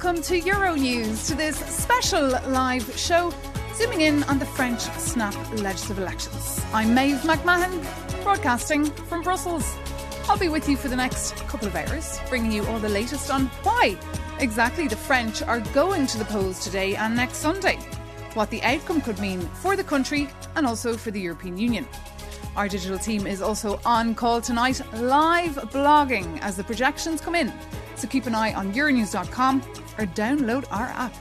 welcome to Euronews, to this special live show zooming in on the French snap legislative elections. I'm Maeve McMahon, broadcasting from Brussels. I'll be with you for the next couple of hours, bringing you all the latest on why exactly the French are going to the polls today and next Sunday, what the outcome could mean for the country and also for the European Union. Our digital team is also on call tonight, live blogging as the projections come in. So keep an eye on Euronews.com or download our app.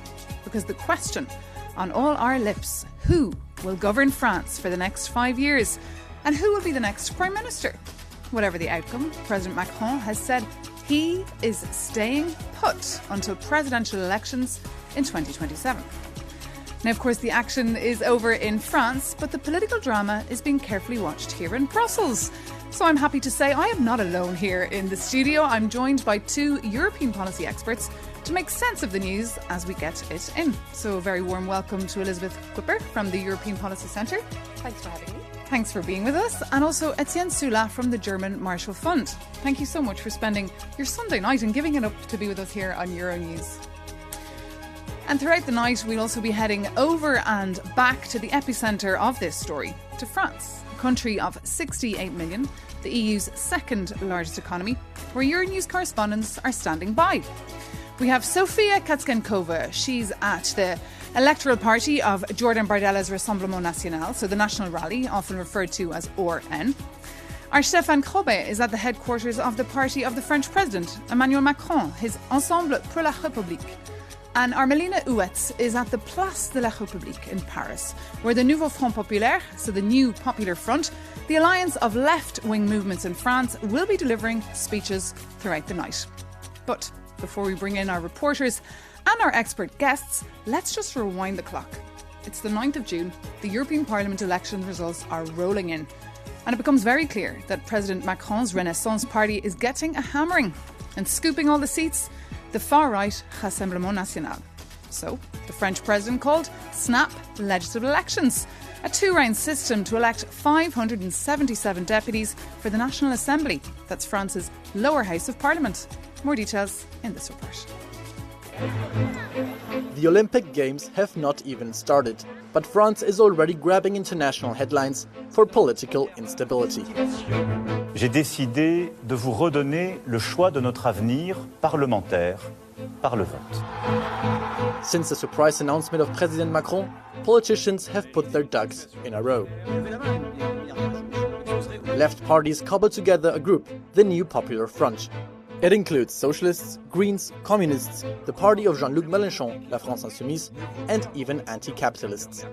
Because the question on all our lips, who will govern France for the next 5 years? And who will be the next Prime Minister? Whatever the outcome, President Macron has said he is staying put until presidential elections in 2027. Now, of course, the action is over in France, but the political drama is being carefully watched here in Brussels. So I'm happy to say I am not alone here in the studio. I'm joined by two European policy experts to make sense of the news as we get it in. So a very warm welcome to Elizabeth Kuipper from the European Policy Centre. Thanks for having me. Thanks for being with us. And also Etienne Soula from the German Marshall Fund. Thank you so much for spending your Sunday night and giving it up to be with us here on Euronews. And throughout the night, we'll also be heading over and back to the epicentre of this story, to France, a country of 68 million, the EU's second largest economy, where Euronews correspondents are standing by. We have Sofia Katzkenkova. She's at the electoral party of Jordan Bardella's Rassemblement National, so the National Rally, often referred to as ORN. Our Stéphane Crobet is at the headquarters of the party of the French President, Emmanuel Macron, his Ensemble pour la République. And our Melina Huetz is at the Place de la République in Paris, where the Nouveau Front Populaire, so the new Popular Front, the alliance of left-wing movements in France, will be delivering speeches throughout the night. But before we bring in our reporters and our expert guests, let's just rewind the clock. It's the 9th of June, the European Parliament election results are rolling in, and it becomes very clear that President Macron's Renaissance Party is getting a hammering and scooping all the seats, the far-right Rassemblement National. So, the French president called snap legislative elections, a two-round system to elect 577 deputies for the National Assembly. That's France's lower house of parliament. More details in this report. The Olympic Games have not even started, but France is already grabbing international headlines for political instability. J'ai décidé de vous redonner le choix de notre avenir parlementaire par le vote. Since the surprise announcement of President Macron, politicians have put their ducks in a row. Left parties cobbled together a group, the New Popular Front. It includes socialists, Greens, communists, the party of Jean-Luc Mélenchon, La France Insoumise, and even anti-capitalists.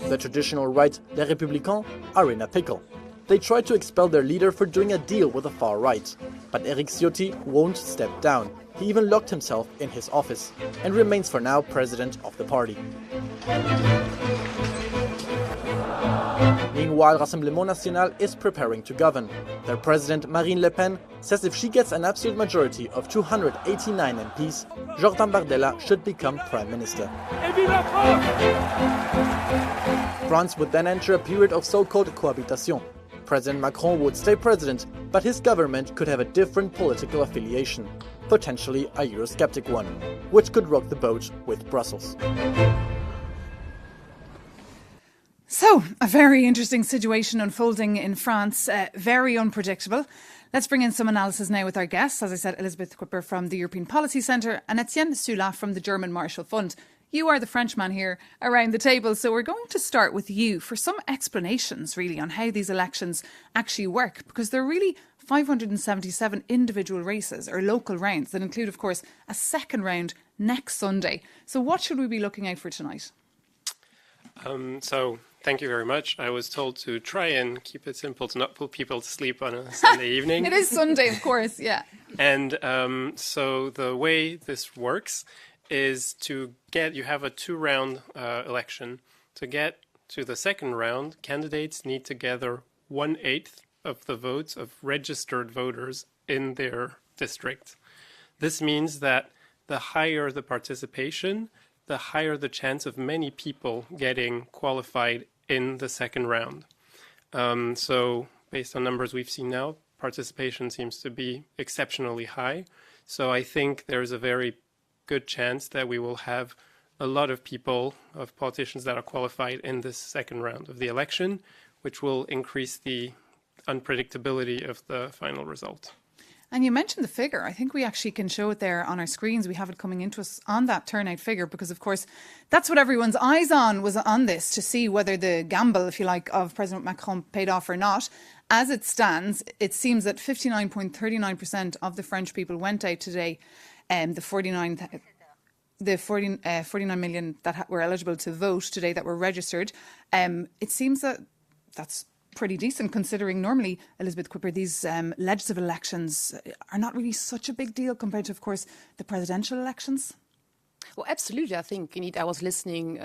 The traditional right, Les Républicains, are in a pickle. They tried to expel their leader for doing a deal with the far right, but Éric Ciotti won't step down. He even locked himself in his office and remains for now president of the party. Meanwhile, Rassemblement National is preparing to govern. Their president, Marine Le Pen, says if she gets an absolute majority of 289 MPs, Jordan Bardella should become prime minister. France would then enter a period of so-called cohabitation. President Macron would stay president, but his government could have a different political affiliation, potentially a Eurosceptic one, which could rock the boat with Brussels. So, a very interesting situation unfolding in France, very unpredictable. Let's bring in some analysis now with our guests. As I said, Elizabeth Kuipper from the European Policy Centre and Etienne Soula from the German Marshall Fund. You are the Frenchman here around the table, so we're going to start with you for some explanations really on how these elections actually work, because they're really 577 individual races or local rounds that include, of course, a second round next Sunday. So what should we be looking out for tonight? Thank you very much. I was told to try and keep it simple, to not put people to sleep on a Sunday evening. It is Sunday, of course, yeah. And so the way this works is you have a two-round election. To get to the second round, candidates need to gather 1/8 of the votes of registered voters in their district. This means that the higher the participation, the higher the chance of many people getting qualified in the second round. So based on numbers we've seen now, participation seems to be exceptionally high. So I think there's a very good chance that we will have a lot of people, of politicians that are qualified in this second round of the election, which will increase the unpredictability of the final result. And you mentioned the figure. I think we actually can show it there on our screens. We have it coming into us on that turnout figure because, of course, that's what everyone's eyes on was on this, to see whether the gamble, if you like, of President Macron paid off or not. As it stands, it seems that 59.39% of the French people went out today, the 49 million that were eligible to vote today that were registered. It seems that that's pretty decent, considering normally, Elizabeth Quipper, these legislative elections are not really such a big deal compared to, of course, the presidential elections. Well, absolutely. I think, indeed, I was listening,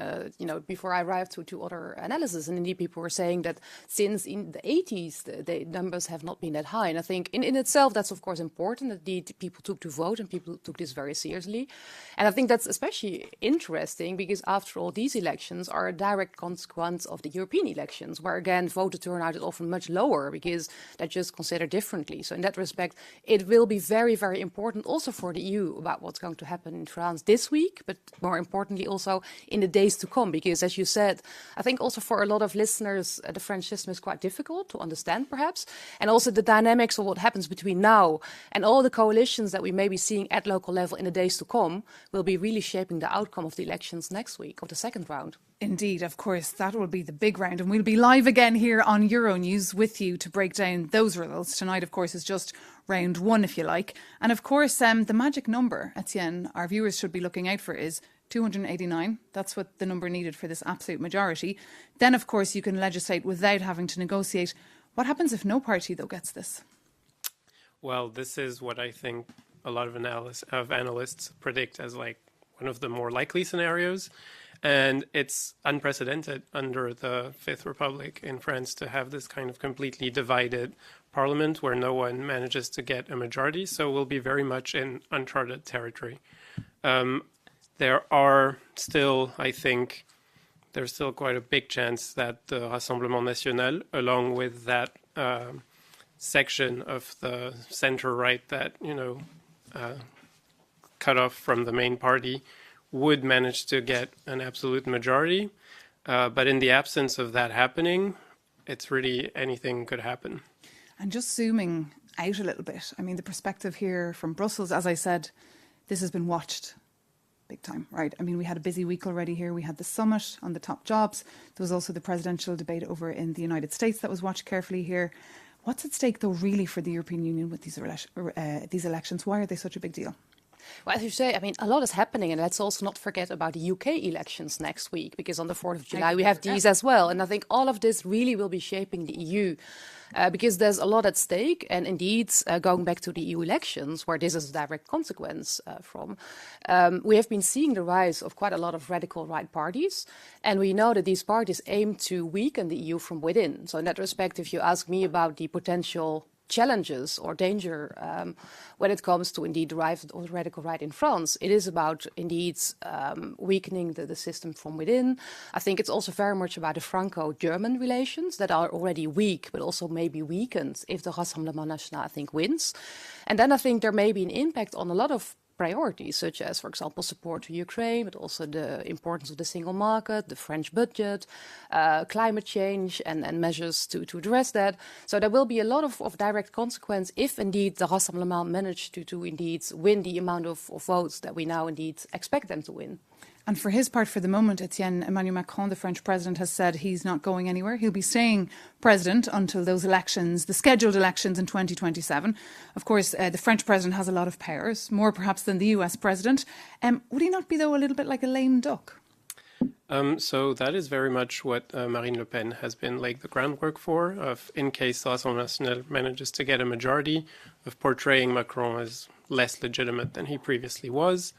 before I arrived to other analysis, and indeed people were saying that since in the 80s, the numbers have not been that high. And I think in itself, that's, of course, important that indeed people took to vote and people took this very seriously. And I think that's especially interesting because, after all, these elections are a direct consequence of the European elections, where, again, voter turnout is often much lower because they're just considered differently. So in that respect, it will be very, very important also for the EU about what's going to happen in France this week, but more importantly also in the days to come, because as you said, I think also for a lot of listeners, the French system is quite difficult to understand perhaps, and also the dynamics of what happens between now and all the coalitions that we may be seeing at local level in the days to come will be really shaping the outcome of the elections next week, of the second round. Indeed, of course, that will be the big round, and we'll be live again here on Euronews with you to break down those results. Tonight, of course, is just round one, if you like. And of course, the magic number, Etienne, our viewers should be looking out for is 289. That's what the number needed for this absolute majority. Then, of course, you can legislate without having to negotiate. What happens if no party, though, gets this? Well, this is what I think a lot of analysts predict as like one of the more likely scenarios. And it's unprecedented under the Fifth Republic in France to have this kind of completely divided parliament where no one manages to get a majority. So we'll be very much in uncharted territory. There are still, I think, there's still quite a big chance that the Rassemblement National, along with that section of the center-right that, cut off from the main party, would manage to get an absolute majority. But in the absence of that happening, it's really anything could happen. And just zooming out a little bit, I mean, the perspective here from Brussels, as I said, this has been watched big time, right? I mean, we had a busy week already here. We had the summit on the top jobs. There was also the presidential debate over in the United States that was watched carefully here. What's at stake, though, really for the European Union with these elections? Why are they such a big deal? Well, as you say, I mean, a lot is happening, and let's also not forget about the UK elections next week, because on the 4th of July we have these as well. And I think all of this really will be shaping the EU, because there's a lot at stake. And indeed, going back to the EU elections, where this is a direct consequence from, we have been seeing the rise of quite a lot of radical right parties. And we know that these parties aim to weaken the EU from within. So in that respect, if you ask me about the potential challenges or danger when it comes to indeed the rise of the radical right in France, it is about indeed weakening the system from within. I think it's also very much about the Franco-German relations that are already weak, but also maybe weakened if the Rassemblement National, I think, wins. And then I think there may be an impact on a lot of priorities, such as, for example, support to Ukraine, but also the importance of the single market, the French budget, climate change, and measures to address that. So there will be a lot of direct consequence if indeed the Rassemblement manage to indeed win the amount of votes that we now indeed expect them to win. And for his part, for the moment, Etienne, Emmanuel Macron, the French president, has said he's not going anywhere. He'll be staying president until those elections, the scheduled elections in 2027. Of course, the French president has a lot of powers, more perhaps than the US president. Would he not be, though, a little bit like a lame duck? So that is very much what Marine Le Pen has been laying the groundwork for, of in case the Rassemblement National manages to get a majority, of portraying Macron as less legitimate than he previously was.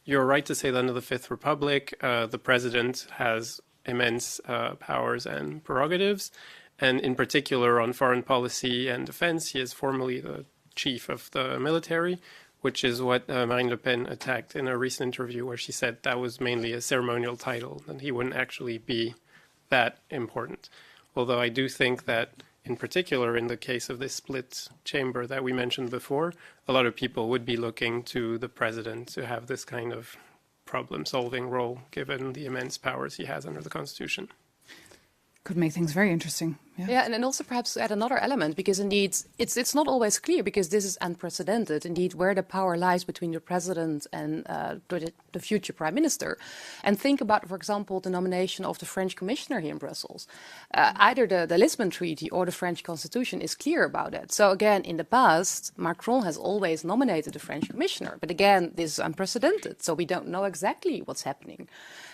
You're right to say that under the Fifth Republic, the president has immense powers and prerogatives. And in particular, on foreign policy and defense, he is formally the chief of the military, which is what Marine Le Pen attacked in a recent interview where she said that was mainly a ceremonial title and he wouldn't actually be that important. Although I do think that in particular, in the case of this split chamber that we mentioned before, a lot of people would be looking to the president to have this kind of problem-solving role, given the immense powers he has under the Constitution. Could make things very interesting. Yeah, and then also perhaps to add another element, because indeed it's not always clear, because this is unprecedented, indeed, where the power lies between the president and the future prime minister. And think about, for example, the nomination of the French commissioner here in Brussels. Either the Lisbon Treaty or the French Constitution is clear about it. So again, in the past, Macron has always nominated the French commissioner. But again, this is unprecedented, so we don't know exactly what's happening.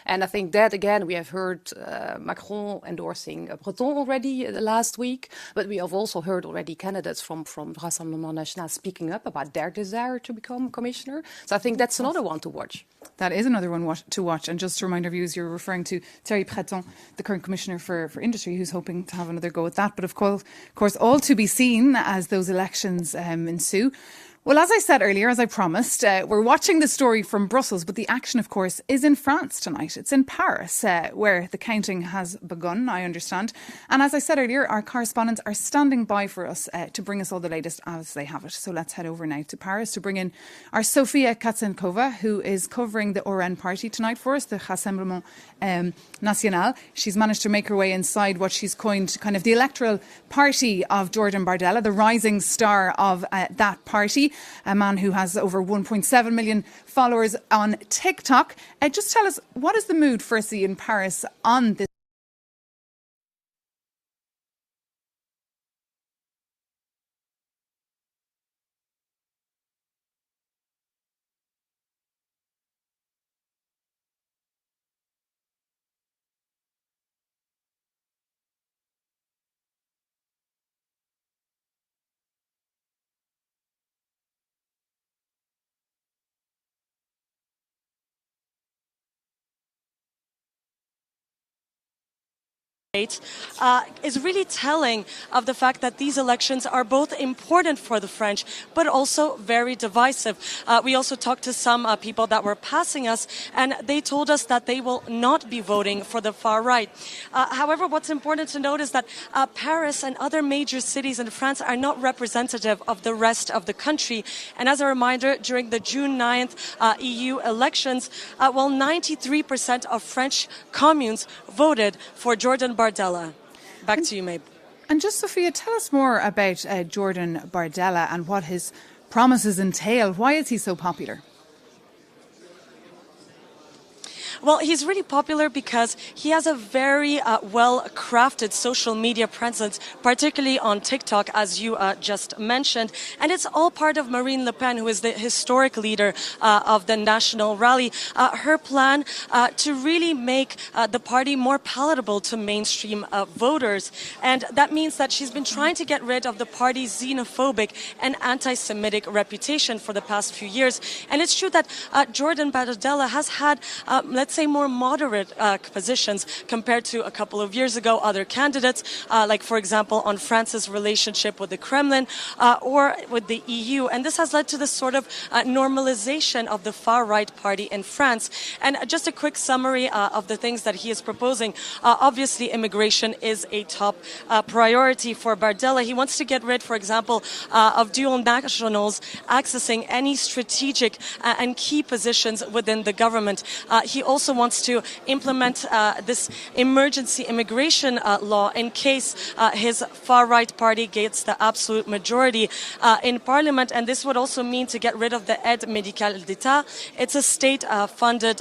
And I think that, again, we have heard Macron endorsing Breton already last week, but we have also heard already candidates from Rassemblement National speaking up about their desire to become commissioner. So I think that's another one to watch. That is another one to watch. And just to remind our viewers, you're referring to Thierry Breton, the current Commissioner for Industry, who's hoping to have another go at that. But of course, all to be seen as those elections ensue. Well, as I said earlier, as I promised, we're watching the story from Brussels, but the action, of course, is in France tonight. It's in Paris, where the counting has begun, I understand. And as I said earlier, our correspondents are standing by for us to bring us all the latest as they have it. So let's head over now to Paris to bring in our Sofia Katsenkova, who is covering the RN party tonight for us, the Rassemblement National. She's managed to make her way inside what she's coined kind of the electoral party of Jordan Bardella, the rising star of that party. A man who has over 1.7 million followers on TikTok. Just tell us, what is the mood, firstly, in Paris on this? Is really telling of the fact that these elections are both important for the French, but also very divisive. We also talked to some people that were passing us, and they told us that they will not be voting for the far right. However, what's important to note is that Paris and other major cities in France are not representative of the rest of the country. And as a reminder, during the June 9th EU elections, 93% of French communes voted for Jordan Bardella. Back to you, Mabe. And just, Sophia, tell us more about Jordan Bardella and what his promises entail. Why is he so popular? Well, he's really popular because he has a very well-crafted social media presence, particularly on TikTok, as you just mentioned. And it's all part of Marine Le Pen, who is the historic leader of the National Rally. Her plan to really make the party more palatable to mainstream voters. And that means that she's been trying to get rid of the party's xenophobic and anti-Semitic reputation for the past few years. And it's true that Jordan Bardella has had, let's say, more moderate positions compared to a couple of years ago. Other candidates, like, for example, on France's relationship with the Kremlin or with the EU. And this has led to this sort of normalization of the far-right party in France. And just a quick summary of the things that he is proposing. Obviously, immigration is a top priority for Bardella. He wants to get rid, for example, of dual nationals accessing any strategic and key positions within the government. He also wants to implement this emergency immigration law in case his far-right party gets the absolute majority in parliament. And this would also mean to get rid of the aide médicale d'État. It's a state-funded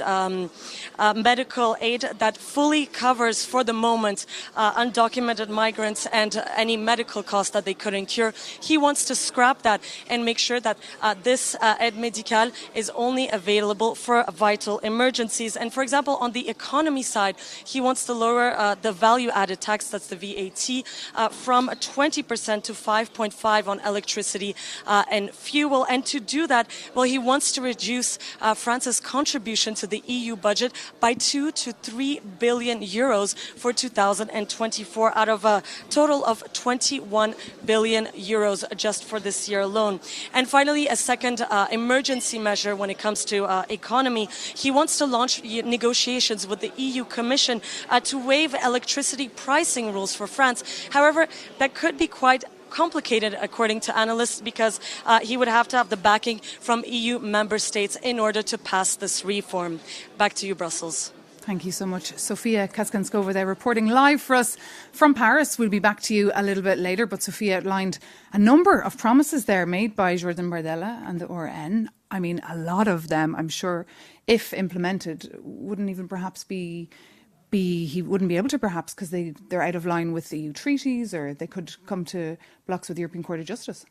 medical aid that fully covers, for the moment, undocumented migrants and any medical costs that they could incur. He wants to scrap that and make sure that this aide médicale is only available for vital emergencies. And for example, on the economy side, he wants to lower the value-added tax, that's the VAT, from 20% to 5.5% on electricity and fuel. And to do that, well, he wants to reduce France's contribution to the EU budget by 2 to 3 billion euros for 2024, out of a total of 21 billion euros just for this year alone. And finally, a second emergency measure when it comes to economy. He wants to launch negotiations with the EU Commission to waive electricity pricing rules for France. However, that could be quite complicated, according to analysts, because he would have to have the backing from EU member states in order to pass this reform. Back to you, Brussels. Thank you so much. Sofia Kaskanskova there reporting live for us from Paris. We'll be back to you a little bit later, but Sofia outlined a number of promises there made by Jordan Bardella and the RN. I mean, a lot of them, I'm sure, if implemented, wouldn't even perhaps he wouldn't be able to perhaps because they're out of line with the EU treaties, or they could come to blocks with the European Court of Justice.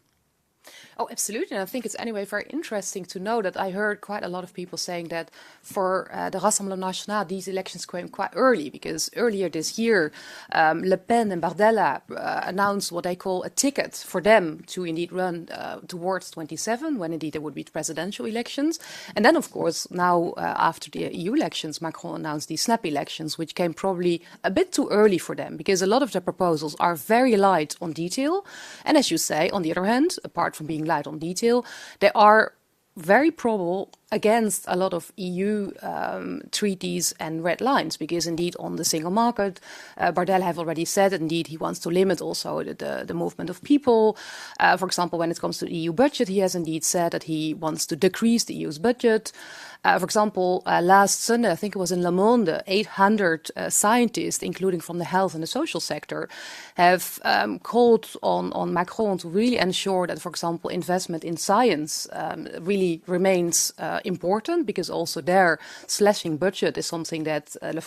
Oh, absolutely. And I think it's anyway very interesting to know that I heard quite a lot of people saying that for the Rassemblement National, these elections came quite early, because earlier this year, Le Pen and Bardella announced what they call a ticket for them to indeed run towards 27, when indeed there would be presidential elections. And then, of course, now after the EU elections, Macron announced these snap elections, which came probably a bit too early for them, because a lot of their proposals are very light on detail. And as you say, on the other hand, apart from being light on detail, they are very probable against a lot of EU treaties and red lines, because indeed on the single market, Bardella have already said that indeed he wants to limit also the movement of people. For example, when it comes to the EU budget, he has indeed said that he wants to decrease the EU's budget. For example, last Sunday, I think it was in Le Monde, 800 scientists, including from the health and the social sector, have called on Macron to really ensure that, for example, investment in science really remains important, because also their slashing budget is something that the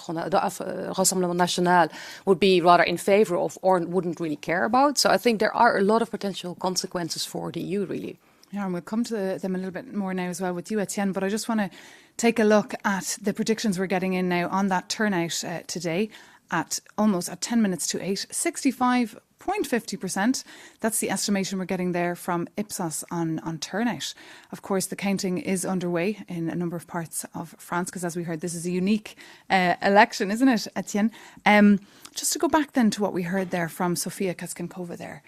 Rassemblement National would be rather in favor of or wouldn't really care about. So I think there are a lot of potential consequences for the EU, really. Yeah, and we'll come to them a little bit more now as well with you, Etienne, but I just want to take a look at the predictions we're getting in now on that turnout today at 10 minutes to 8, 65.50%. That's the estimation we're getting there from Ipsos on turnout. Of course, the counting is underway in a number of parts of France, because as we heard, this is a unique election, isn't it, Etienne? Just to go back then to what we heard there from Sofia Kaskanskova there.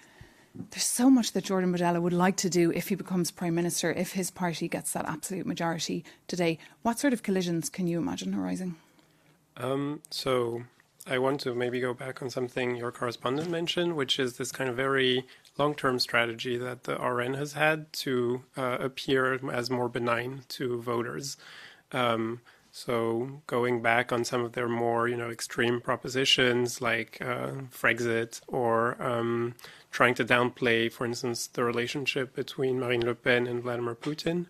There's so much that Jordan Bardella would like to do if he becomes Prime Minister, if his party gets that absolute majority today. What sort of collisions can you imagine arising? So I want to maybe go back on something your correspondent mentioned, which is this kind of very long-term strategy that the RN has had to appear as more benign to voters. So going back on some of their more, extreme propositions like Frexit, or trying to downplay, for instance, the relationship between Marine Le Pen and Vladimir Putin.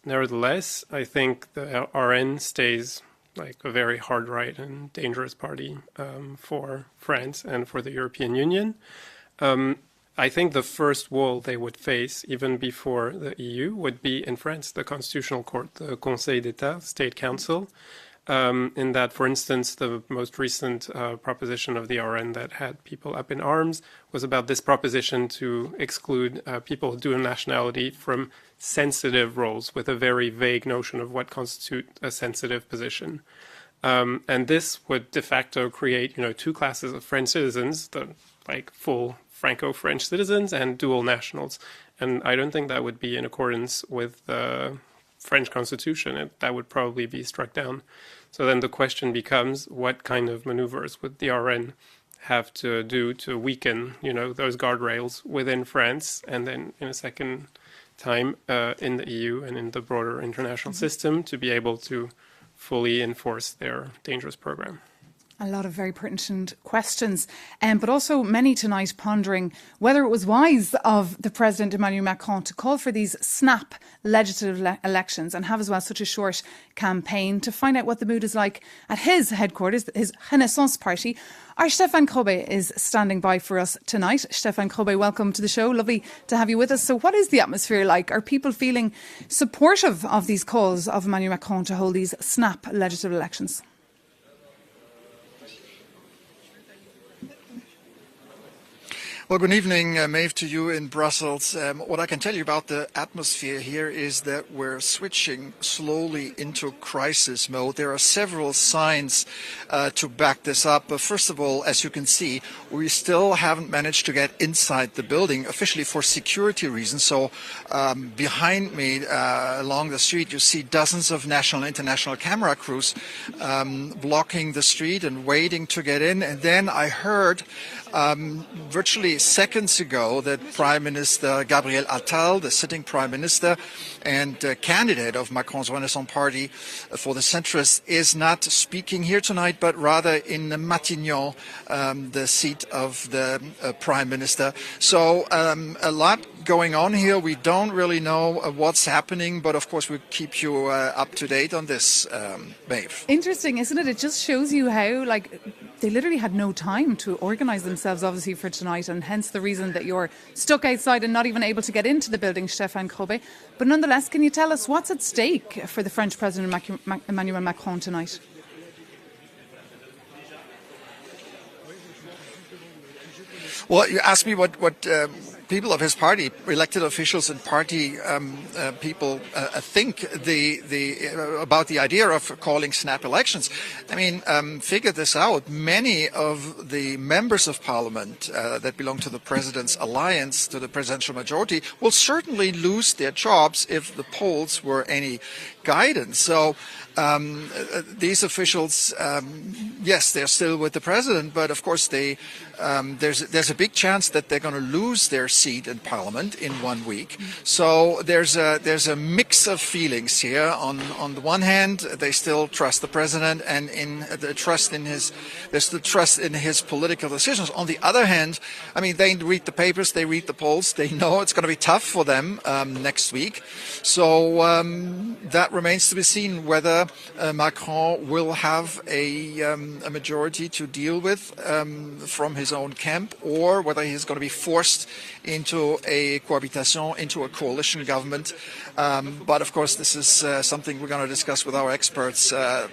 Nevertheless, I think the RN stays like a very hard right and dangerous party for France and for the European Union. I think the first wall they would face, even before the EU, would be in France, the Constitutional Court, the Conseil d'État, State Council, in that, for instance, the most recent proposition of the RN that had people up in arms was about this proposition to exclude people of dual nationality from sensitive roles, with a very vague notion of what constitutes a sensitive position. And this would de facto create, two classes of French citizens, the full Franco-French citizens and dual nationals. And I don't think that would be in accordance with the French constitution. That would probably be struck down. So then the question becomes, what kind of maneuvers would the RN have to do to weaken, those guardrails within France, and then in a second time in the EU and in the broader international system, to be able to fully enforce their dangerous program. A lot of very pertinent questions, but also many tonight pondering whether it was wise of the President Emmanuel Macron to call for these snap legislative elections and have as well such a short campaign. To find out what the mood is like at his headquarters, his Renaissance party, our Stéphane Krobbe is standing by for us tonight. Stéphane Krobbe, welcome to the show. Lovely to have you with us. So what is the atmosphere like? Are people feeling supportive of these calls of Emmanuel Macron to hold these snap legislative elections? Well, good evening, Maeve, to you in Brussels. What I can tell you about the atmosphere here is that we're switching slowly into crisis mode. There are several signs to back this up. But first of all, as you can see, we still haven't managed to get inside the building, officially for security reasons. So behind me, along the street, you see dozens of national and international camera crews blocking the street and waiting to get in. And then I heard virtually seconds ago that Prime Minister Gabriel Attal, the sitting Prime Minister and candidate of Macron's Renaissance Party for the centrists, is not speaking here tonight, but rather in Matignon, the seat of the Prime Minister. So a lot going on here. We don't really know what's happening, but of course we'll keep you up to date on this, Maeve. Interesting, isn't it? It just shows you how, they literally had no time to organise themselves, obviously, for tonight, and hence the reason that you're stuck outside and not even able to get into the building, Stéphane Krobbe. But nonetheless, can you tell us what's at stake for the French President Emmanuel Macron tonight? Well, you asked me what people of his party, elected officials and party people think about the idea of calling snap elections. I mean, figure this out. Many of the members of parliament that belong to the president's alliance, to the presidential majority, will certainly lose their jobs if the polls were any guidance. So these officials, yes, they're still with the president, but of course there's a big chance that they're going to lose their seat in parliament in 1 week. So there's a mix of feelings here. On the one hand, they still trust the president and there's the trust in his political decisions. On the other hand, I mean, they read the papers, they read the polls, they know it's going to be tough for them next week. So that remains to be seen whether Macron will have a majority to deal with from his own camp, or whether he's going to be forced into a cohabitation, into a coalition government. But of course, this is something we're going to discuss with our experts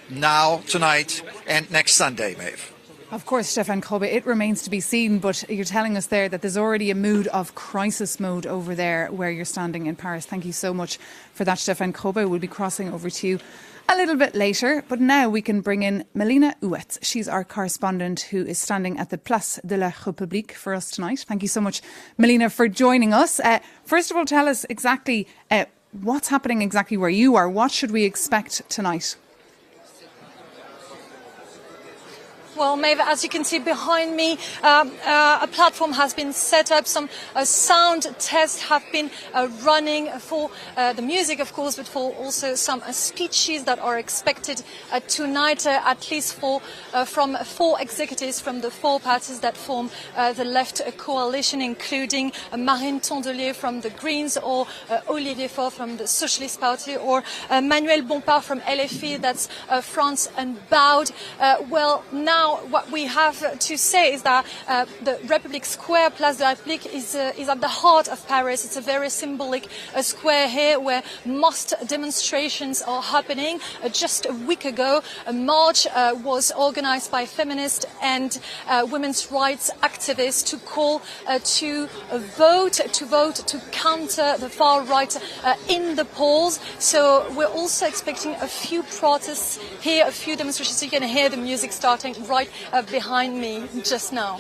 now, tonight, and next Sunday, Maeve. Of course, Stéphane Krobbe, it remains to be seen, but you're telling us there that there's already a mood of crisis mode over there where you're standing in Paris. Thank you so much for that, Stéphane Krobbe. We'll be crossing over to you a little bit later, but now we can bring in Melina Huet. She's our correspondent who is standing at the Place de la République for us tonight. Thank you so much, Melina, for joining us. First of all, tell us exactly what's happening exactly where you are. What should we expect tonight? Well, Maeve, as you can see behind me, a platform has been set up. Some sound tests have been running for the music, of course, but for also some speeches that are expected tonight, at least from 4 executives from the 4 parties that form the left coalition, including Marine Tondelier from the Greens, or Olivier Faure from the Socialist Party, or Manuel Bompard from LFI, that's France Unbowed. Well, now what we have to say is that the Republic Square, Place de la République, is at the heart of Paris. It's a very symbolic square here where most demonstrations are happening. Just a week ago, a march was organized by feminist and women's rights activists to call to vote to counter the far right in the polls. So we're also expecting a few protests here, a few demonstrations. So you can hear the music starting right behind me just now.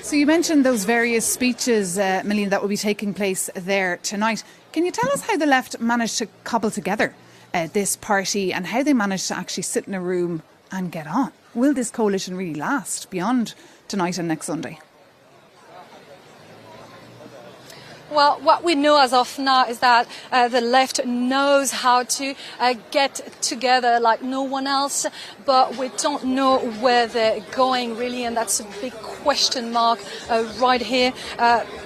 So you mentioned those various speeches, Melina, that will be taking place there tonight. Can you tell us how the left managed to cobble together this party and how they managed to actually sit in a room and get on? Will this coalition really last beyond tonight and next Sunday? Well, what we know as of now is that the left knows how to get together like no one else, but we don't know where they're going really, and that's a big question mark right here.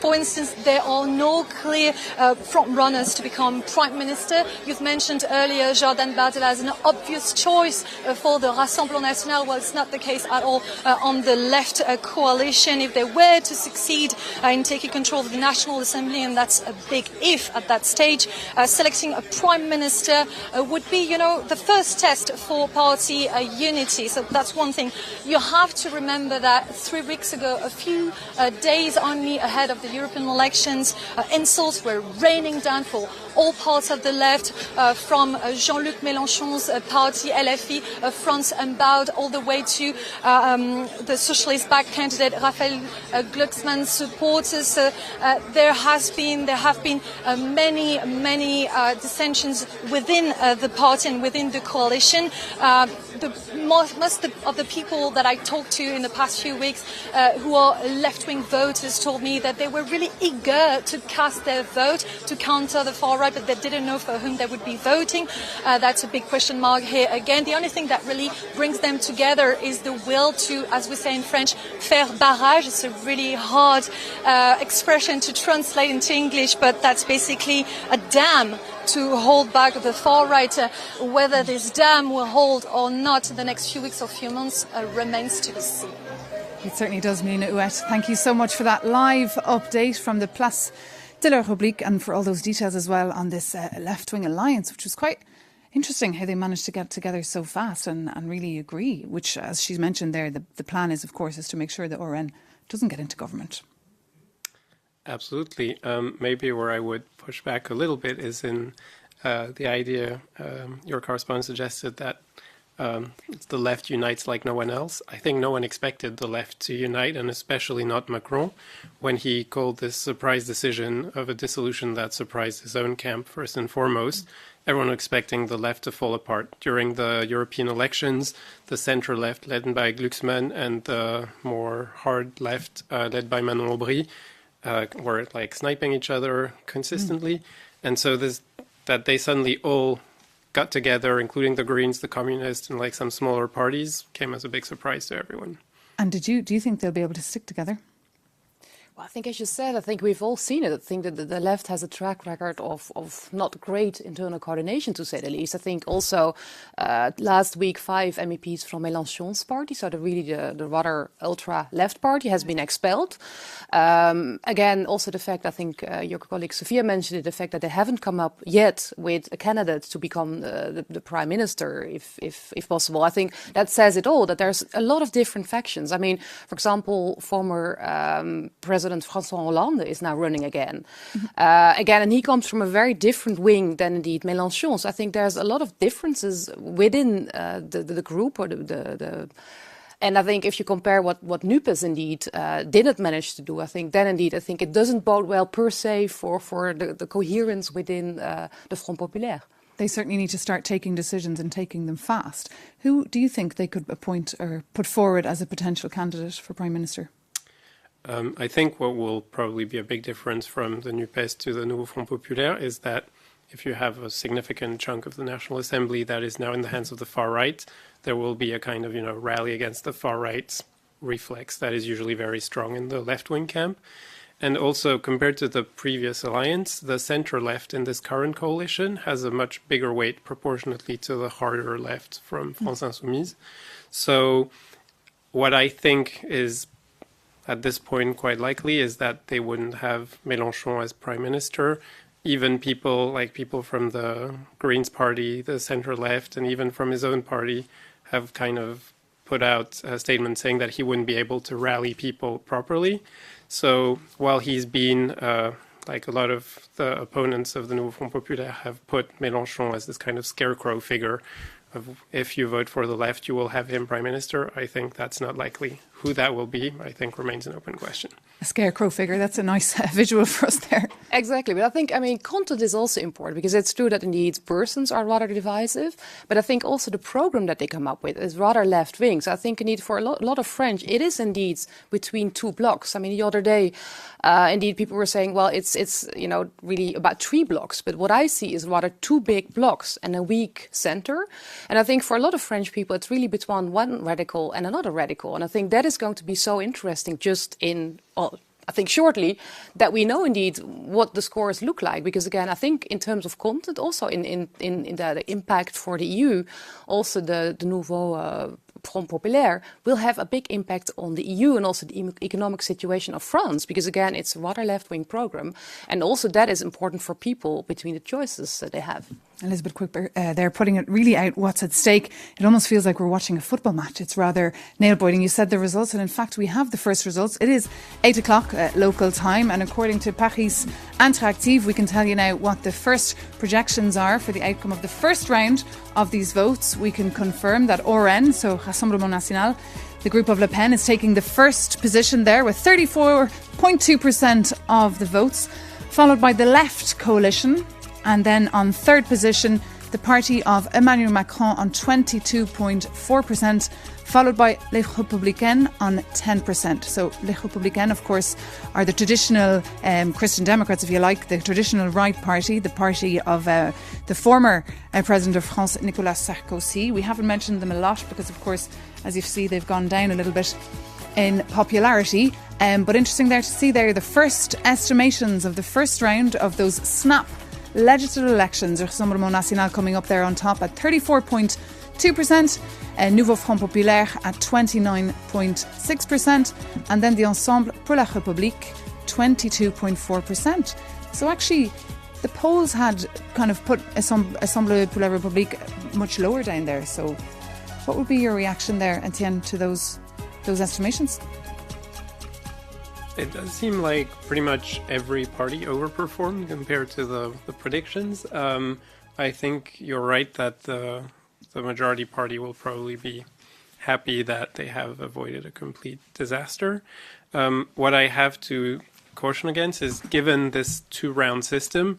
For instance, there are no clear front runners to become Prime Minister. You've mentioned earlier Jordan Bardella as an obvious choice for the Rassemblement National. Well, it's not the case at all on the left coalition. If they were to succeed in taking control of the National Assembly, and that's a big if at that stage, selecting a Prime Minister would be, the first test for party unity. So that's one thing. You have to remember that 3 weeks weeks ago, a few days only ahead of the European elections, insults were raining down for all parts of the left, from Jean-Luc Mélenchon's party LFI, France Unbowed, all the way to the socialist-backed candidate Raphael Glucksmann's supporters. There have been many dissensions within the party and within the coalition. Most of the people that I talked to in the past few weeks who are left-wing voters told me that they were really eager to cast their vote to counter the far right, but they didn't know for whom they would be voting. That's a big question mark here again. The only thing that really brings them together is the will to, as we say in French, faire barrage. It's a really hard expression to translate into English, but that's basically a dam to hold back the far right. Whether this dam will hold or not in the next few weeks or few months remains to be seen. It certainly does, Melina Huet. Thank you so much for that live update from the Place de la République and for all those details as well on this left-wing alliance, which was quite interesting how they managed to get together so fast and really agree, which, as she's mentioned there, the plan is, of course, is to make sure that RN doesn't get into government. Absolutely. Maybe where I would push back a little bit is in the idea your correspondent suggested that the left unites like no one else. I think no one expected the left to unite, and especially not Macron, when he called this surprise decision of a dissolution that surprised his own camp first and foremost. Everyone was expecting the left to fall apart. During the European elections, the centre-left, led by Glucksmann, and the more hard left, led by Manon Aubry, were like sniping each other consistently. And so that they suddenly all got together, including the Greens, the Communists, and like some smaller parties, came as a big surprise to everyone. And do you think they'll be able to stick together? Well, I think, as you said, I think we've all seen it. I think that the left has a track record of not great internal coordination, to say the least. I think also last week 5 MEPs from Mélenchon's party, so the rather ultra-left party, has been expelled. Again, also the fact, I think your colleague Sophia mentioned it, the fact that they haven't come up yet with a candidate to become the prime minister, if possible. I think that says it all, that there's a lot of different factions. I mean, for example, former President François Hollande is now running again. And he comes from a very different wing than indeed Mélenchon. So I think there's a lot of differences within the group or and I think if you compare what NUPES indeed didn't manage to do, I think it doesn't bode well per se for the coherence within the Front Populaire. They certainly need to start taking decisions and taking them fast. Who do you think they could appoint or put forward as a potential candidate for Prime Minister? I think what will probably be a big difference from the NUPES to the Nouveau Front Populaire is that if you have a significant chunk of the National Assembly that is now in the hands of the far right, there will be a kind of, rally against the far right reflex that is usually very strong in the left-wing camp. And also, compared to the previous alliance, the center-left in this current coalition has a much bigger weight proportionately to the harder left from France Insoumise. So what I think is at this point quite likely is that they wouldn't have Mélenchon as prime minister. Even people from the Greens party, the center-left, and even from his own party have kind of put out a statement saying that he wouldn't be able to rally people properly. So while he's been, like a lot of the opponents of the Nouveau Front Populaire have put Mélenchon as this kind of scarecrow figure of if you vote for the left, you will have him prime minister, I think that's not likely. Who that will be, I think, remains an open question. A scarecrow figure, that's a nice visual for us there. Exactly, but I think, content is also important because it's true that indeed persons are rather divisive, but I think also the program that they come up with is rather left-wing. So I think indeed for a lot of French, it is indeed between two blocks. I mean, the other day, indeed people were saying, well, it's really about 3 blocks, but what I see is rather 2 big blocks and a weak center. And I think for a lot of French people, it's really between one radical and another radical. And I think that is going to be so interesting just I think shortly that we know indeed what the scores look like. Because again, I think in terms of content, also in the impact for the EU, also the Nouveau Front Populaire will have a big impact on the EU and also the economic situation of France. Because again, it's a rather left-wing program. And also that is important for people between the choices that they have. Elizabeth Quick, they're putting it really out what's at stake. It almost feels like we're watching a football match. It's rather nail-biting. You said the results, and in fact we have the first results. It is 8 o'clock local time, and according to Paris Interactive, we can tell you now what the first projections are for the outcome of the first round of these votes. We can confirm that RN, so Rassemblement National, the group of Le Pen, is taking the first position there with 34.2% of the votes, followed by the Left coalition. And then on third position, the party of Emmanuel Macron on 22.4%, followed by Les Républicains on 10%. So Les Républicains, of course, are the traditional Christian Democrats, if you like, the traditional right party, the party of the former President of France, Nicolas Sarkozy. We haven't mentioned them a lot because, of course, as you see, they've gone down a little bit in popularity. But interesting there to see there the first estimations of the first round of those snap legislative elections. Rassemblement National coming up there on top at 34.2%, Nouveau Front Populaire at 29.6%, and then the Ensemble pour la République 22.4%. So actually, the polls had kind of put Ensemble pour la République much lower down there. So what would be your reaction there, Etienne, to those estimations? It does seem like pretty much every party overperformed compared to the predictions. I think you're right that the majority party will probably be happy that they have avoided a complete disaster. What I have to caution against is, given this two-round system,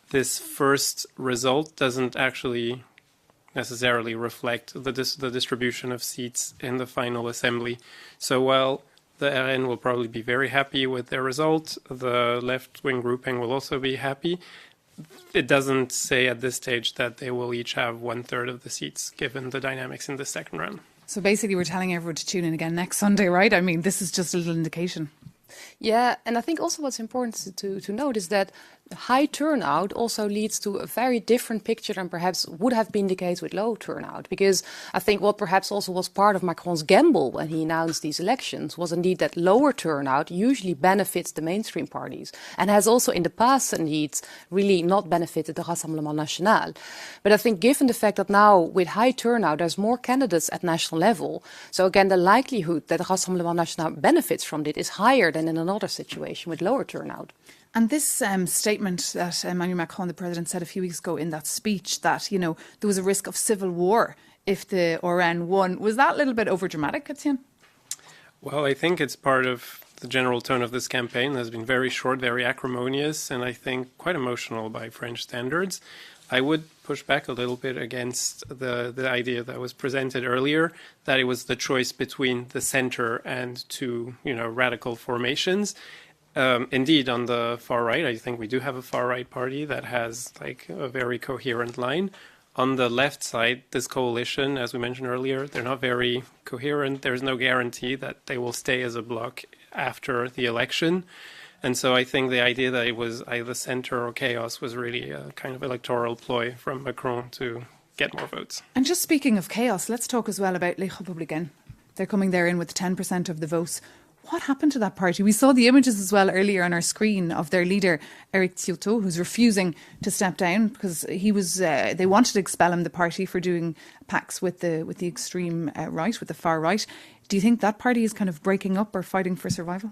this first result doesn't actually necessarily reflect the distribution of seats in the final assembly. So while the RN will probably be very happy with their result, the left-wing grouping will also be happy. It doesn't say at this stage that they will each have 1/3 of the seats, given the dynamics in the second round. So basically we're telling everyone to tune in again next Sunday, right? I mean, this is just a little indication. Yeah, and I think also what's important to note is that high turnout also leads to a very different picture than perhaps would have been the case with low turnout. Because I think what perhaps also was part of Macron's gamble when he announced these elections was indeed that lower turnout usually benefits the mainstream parties, and has also in the past indeed really not benefited the Rassemblement National. But I think given the fact that now with high turnout there's more candidates at national level, so again the likelihood that the Rassemblement National benefits from it is higher than in another situation with lower turnout. And this statement that Emmanuel Macron, the president, said a few weeks ago in that speech that, you know, there was a risk of civil war if the RN won, was that a little bit overdramatic, Etienne? Well, I think it's part of the general tone of this campaign. It has been very short, very acrimonious, and I think quite emotional by French standards. I would push back a little bit against the idea that was presented earlier, that it was the choice between the center and two, radical formations. Indeed, on the far right, I think we do have a far right party that has like a very coherent line. On the left side, this coalition, as we mentioned earlier, they're not very coherent. There's no guarantee that they will stay as a bloc after the election. And so I think the idea that it was either center or chaos was really a kind of electoral ploy from Macron to get more votes. And just speaking of chaos, let's talk as well about Les Républicains. They're coming there in with 10% of the votes. What happened to that party? We saw the images as well earlier on our screen of their leader, Éric Ciotti, who's refusing to step down because he was. They wanted to expel him, the party, for doing pacts with the extreme right, with the far right. Do you think that party is kind of breaking up or fighting for survival?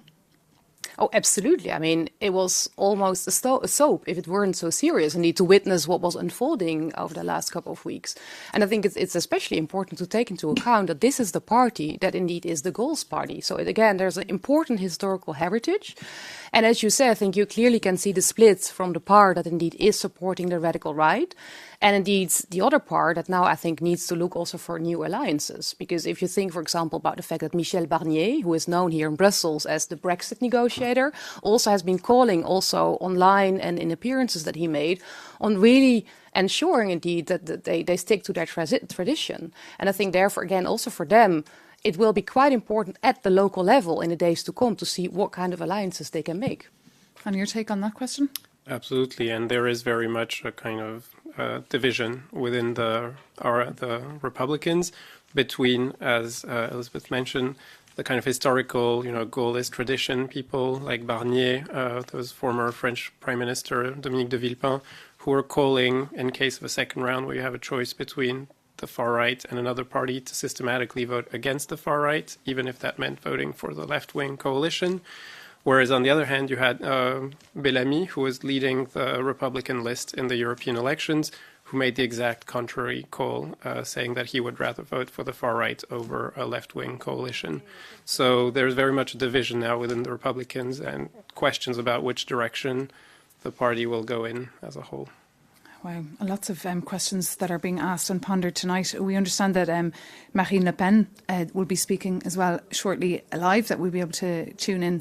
Oh, absolutely. I mean, it was almost a soap if it weren't so serious, indeed, to witness what was unfolding over the last couple of weeks. And I think it's especially important to take into account that this is the party that indeed is the Goals party. So again, there's an important historical heritage. And as you say, I think you clearly can see the splits from the part that indeed is supporting the radical right, and indeed the other part that now I think needs to look also for new alliances. Because if you think, for example, about the fact that Michel Barnier, who is known here in Brussels as the Brexit negotiator, also has been calling also online and in appearances that he made on really ensuring indeed that they stick to their tradition. And I think therefore, again, also for them, it will be quite important at the local level in the days to come to see what kind of alliances they can make. And your take on that question? Absolutely, and there is very much a kind of division within the Republicans between, as Elizabeth mentioned, the kind of historical, Gaullist tradition people like Barnier, there was former French Prime Minister Dominique de Villepin, who are calling, in case of a second round where you have a choice between the far right and another party, to systematically vote against the far right, even if that meant voting for the left-wing coalition. Whereas on the other hand, you had Bellamy, who was leading the Republican list in the European elections, who made the exact contrary call, saying that he would rather vote for the far right over a left-wing coalition. So there's very much a division now within the Republicans and questions about which direction the party will go in as a whole. Wow, lots of questions that are being asked and pondered tonight. We understand that Marine Le Pen will be speaking as well shortly live, that we'll be able to tune in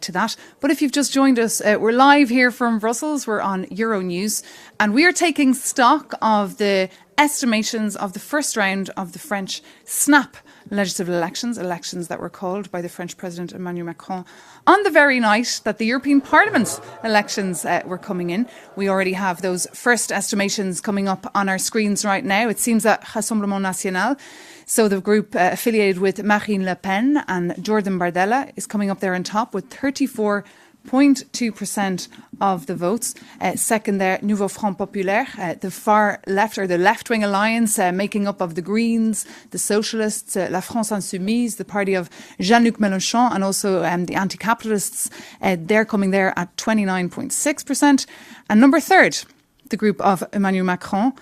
to that. But if you've just joined us, we're live here from Brussels. We're on Euronews, and we are taking stock of the estimations of the first round of the French snap legislative elections that were called by the French President Emmanuel Macron on the very night that the European Parliament elections were coming in. We already have those first estimations coming up on our screens right now. It seems that Rassemblement National, so the group affiliated with Marine Le Pen and Jordan Bardella, is coming up there on top with 34.2% of the votes. Second there, Nouveau Front Populaire, the far left or the left-wing alliance making up of the Greens, the Socialists, La France Insoumise, the party of Jean-Luc Mélenchon, and also the anti-capitalists. They're coming there at 29.6%. And number third, the group of Emmanuel Macron,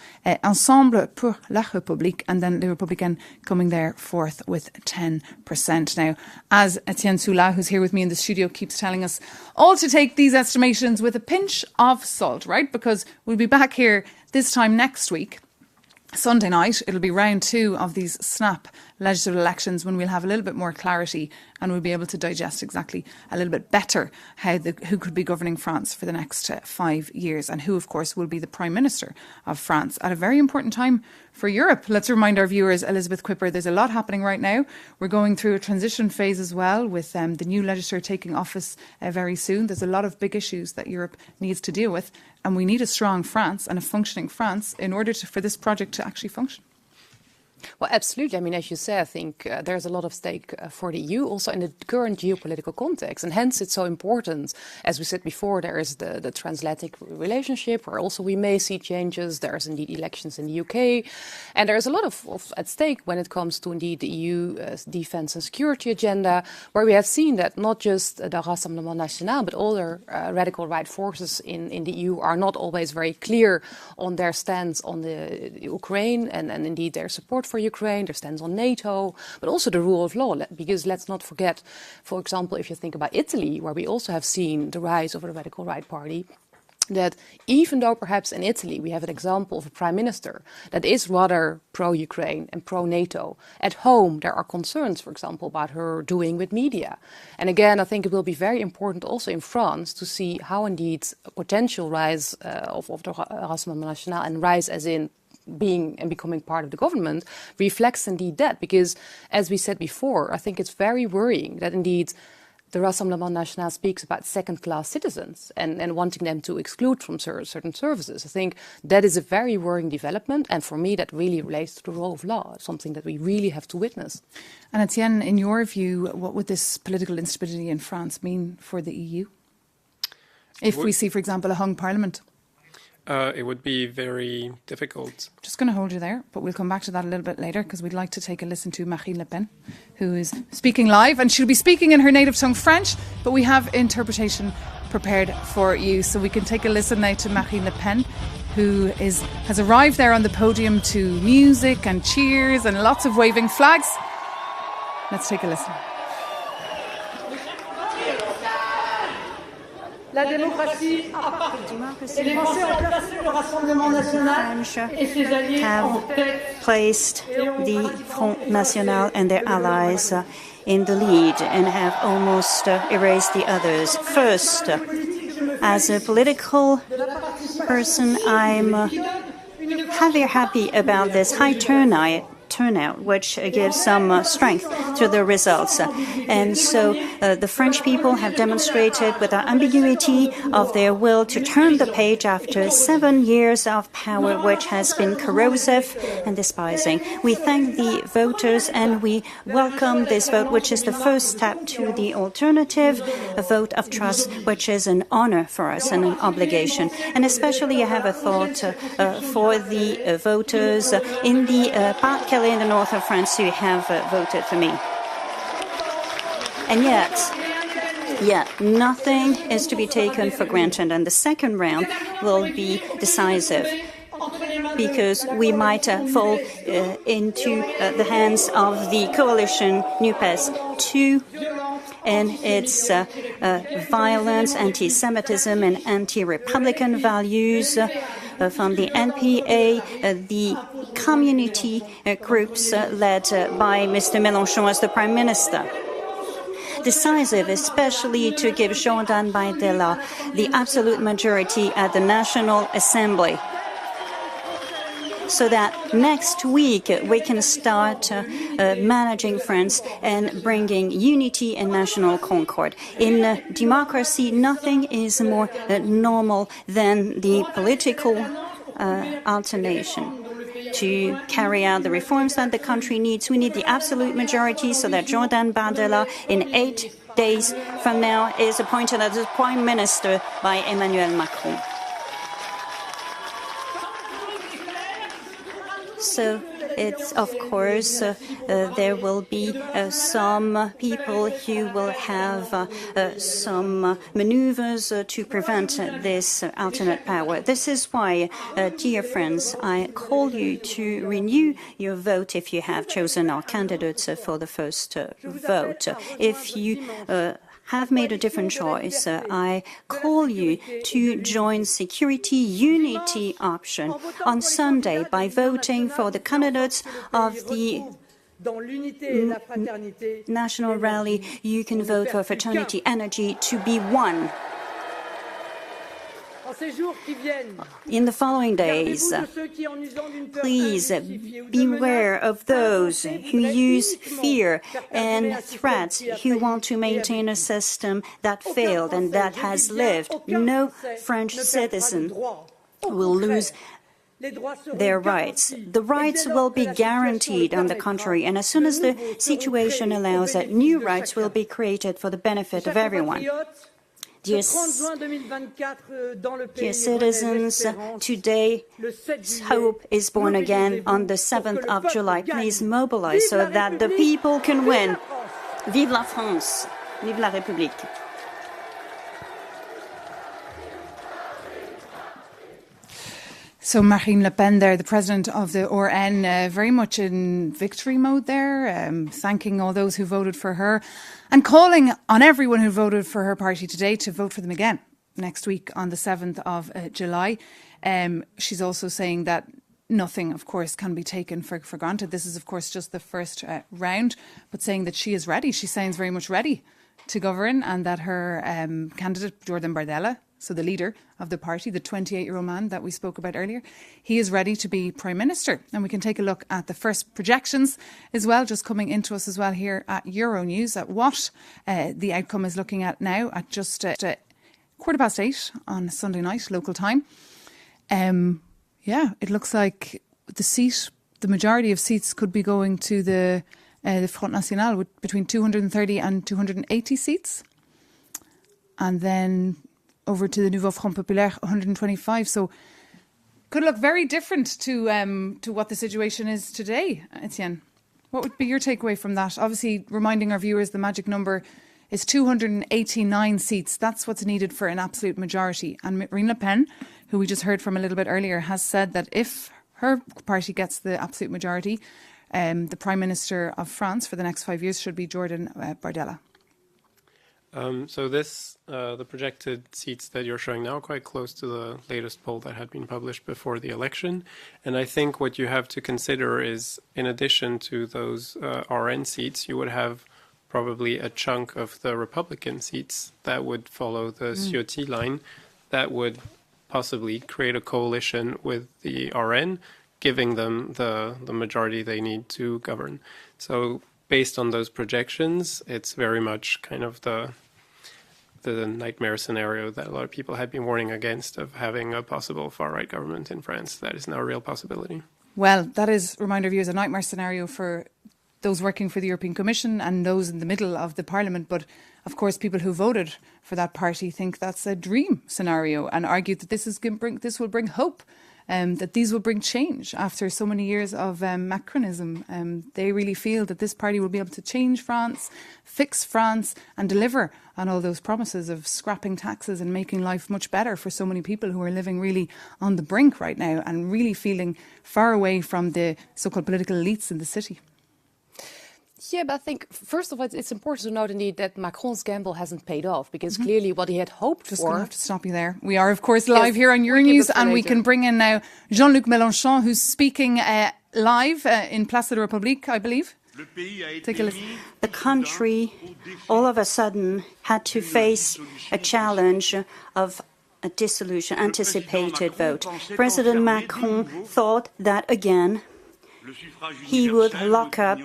Ensemble pour la République, and then the Républicains coming there fourth with 10%. Now, as Etienne Soula, who's here with me in the studio, keeps telling us all to take these estimations with a pinch of salt, right? Because we'll be back here this time next week, Sunday night. It'll be round two of these snap legislative elections, when we'll have a little bit more clarity and we'll be able to digest exactly a little bit better who could be governing France for the next 5 years, and who, of course, will be the Prime Minister of France at a very important time for Europe. Let's remind our viewers, Elizabeth Quipper, there's a lot happening right now. We're going through a transition phase as well, with the new legislature taking office very soon. There's a lot of big issues that Europe needs to deal with, and we need a strong France and a functioning France in order for this project to actually function. Well, absolutely. I mean, as you say, I think there's a lot of stake for the EU also in the current geopolitical context. And hence it's so important. As we said before, there is the transatlantic relationship where also we may see changes. There's indeed elections in the UK. And there's a lot of at stake when it comes to indeed the EU defence and security agenda, where we have seen that not just the Rassemblement National, but all the radical right forces in the EU are not always very clear on their stance on the Ukraine and indeed their support for Ukraine, their stance on NATO, but also the rule of law. Because let's not forget, for example, if you think about Italy, where we also have seen the rise of the radical right party, that even though perhaps in Italy we have an example of a prime minister that is rather pro-Ukraine and pro-NATO, at home there are concerns, for example, about her doing with media. And again, I think it will be very important also in France to see how indeed a potential rise of the Rassemblement National, and rise as in being and becoming part of the government, reflects indeed that. Because, as we said before, I think it's very worrying that indeed the Rassemblement National speaks about second-class citizens and wanting them to exclude from certain services. I think that is a very worrying development, and for me that really relates to the rule of law, something that we really have to witness. And Etienne, in your view, what would this political instability in France mean for the EU? If we see, for example, a hung parliament? It would be very difficult. Just going to hold you there, but we'll come back to that a little bit later, because we'd like to take a listen to Marine Le Pen, who is speaking live, and she'll be speaking in her native tongue French, but we have interpretation prepared for you. So we can take a listen now to Marine Le Pen, who has arrived there on the podium to music and cheers and lots of waving flags. Let's take a listen. La démocratie et les Français ont placé le Rassemblement National et ses alliés en tête. Placed the Front National and their allies in the lead and have almost erased the others. First, as a political person, I'm very happy about this high turnout, which gives some strength to the results. And so the French people have demonstrated without ambiguity of their will to turn the page after 7 years of power, which has been corrosive and despising. We thank the voters and we welcome this vote, which is the first step to the alternative, a vote of trust, which is an honor for us and an obligation. And especially I have a thought for the voters in the Pas-de-Calais in the north of France who have voted for me. And yet, nothing is to be taken for granted, and the second round will be decisive, because we might fall into the hands of the coalition NUPES 2 and its violence, anti-Semitism and anti-Republican values from the NPA, the community groups led by Mr. Mélenchon as the Prime Minister. Decisive, especially to give Jordan Bardella the absolute majority at the National Assembly, so that next week we can start managing France and bringing unity and national concord. In democracy, nothing is more normal than the political alternation. To carry out the reforms that the country needs, we need the absolute majority so that Jordan Bardella in 8 days from now is appointed as Prime Minister by Emmanuel Macron. So it's, of course, there will be some people who will have some maneuvers to prevent this alternate power. This is why, dear friends, I call you to renew your vote if you have chosen our candidates for the first vote. If you have made a different choice, I call you to join Security Unity option on Sunday by voting for the candidates of the National Rally. You can vote for Fraternity Energy to be one. In the following days, please beware of those who use fear and threats, who want to maintain a system that failed and that has lived. No French citizen will lose their rights. The rights will be guaranteed, on the contrary, and as soon as the situation allows it, new rights will be created for the benefit of everyone. Dear citizens, today hope is born again on the 7th of July. Please mobilize so that the people can win. Vive la France! Vive la République! So Marine Le Pen there, the president of the RN, very much in victory mode there, thanking all those who voted for her and calling on everyone who voted for her party today to vote for them again next week on the 7th of July. She's also saying that nothing, of course, can be taken for granted. This is, of course, just the first round, but saying that she is ready. She sounds very much ready to govern, and that her candidate, Jordan Bardella, so the leader of the party, the 28-year-old man that we spoke about earlier, he is ready to be Prime Minister. And we can take a look at the first projections as well, just coming into us as well here at Euronews, at what the outcome is looking at now at just 8:15 on Sunday night, local time. It looks like the majority of seats could be going to the Front National, with between 230 and 280 seats. And then over to the Nouveau Front Populaire, 125. So could look very different to what the situation is today, Etienne. What would be your takeaway from that? Obviously, reminding our viewers the magic number is 289 seats. That's what's needed for an absolute majority. And Marine Le Pen, who we just heard from a little bit earlier, has said that if her party gets the absolute majority, the Prime Minister of France for the next 5 years should be Jordan Bardella. So the projected seats that you're showing now are quite close to the latest poll that had been published before the election. And I think what you have to consider is, in addition to those RN seats, you would have probably a chunk of the Republican seats that would follow the Ciotti line, that would possibly create a coalition with the RN, giving them the majority they need to govern. So based on those projections, it's very much kind of the nightmare scenario that a lot of people had been warning against, of having a possible far-right government in France. That is now a real possibility. Well, that is, reminder viewers, a nightmare scenario for those working for the European Commission and those in the middle of the Parliament. But of course, people who voted for that party think that's a dream scenario and argue that this will bring hope, that these will bring change after so many years of Macronism. They really feel that this party will be able to change France, fix France and deliver on all those promises of scrapping taxes and making life much better for so many people who are living really on the brink right now and really feeling far away from the so-called political elites in the city. Yeah, but I think, first of all, it's important to note indeed that Macron's gamble hasn't paid off, because clearly what he had hoped for... Just going to have to stop you there. We are, of course, live here on Euronews, and we can bring in now Jean-Luc Mélenchon, who's speaking live in Place de la République, I believe. Take a listen. The country, all of a sudden, had to face a challenge of a dissolution, anticipated vote. President Macron thought that, again, he would lock up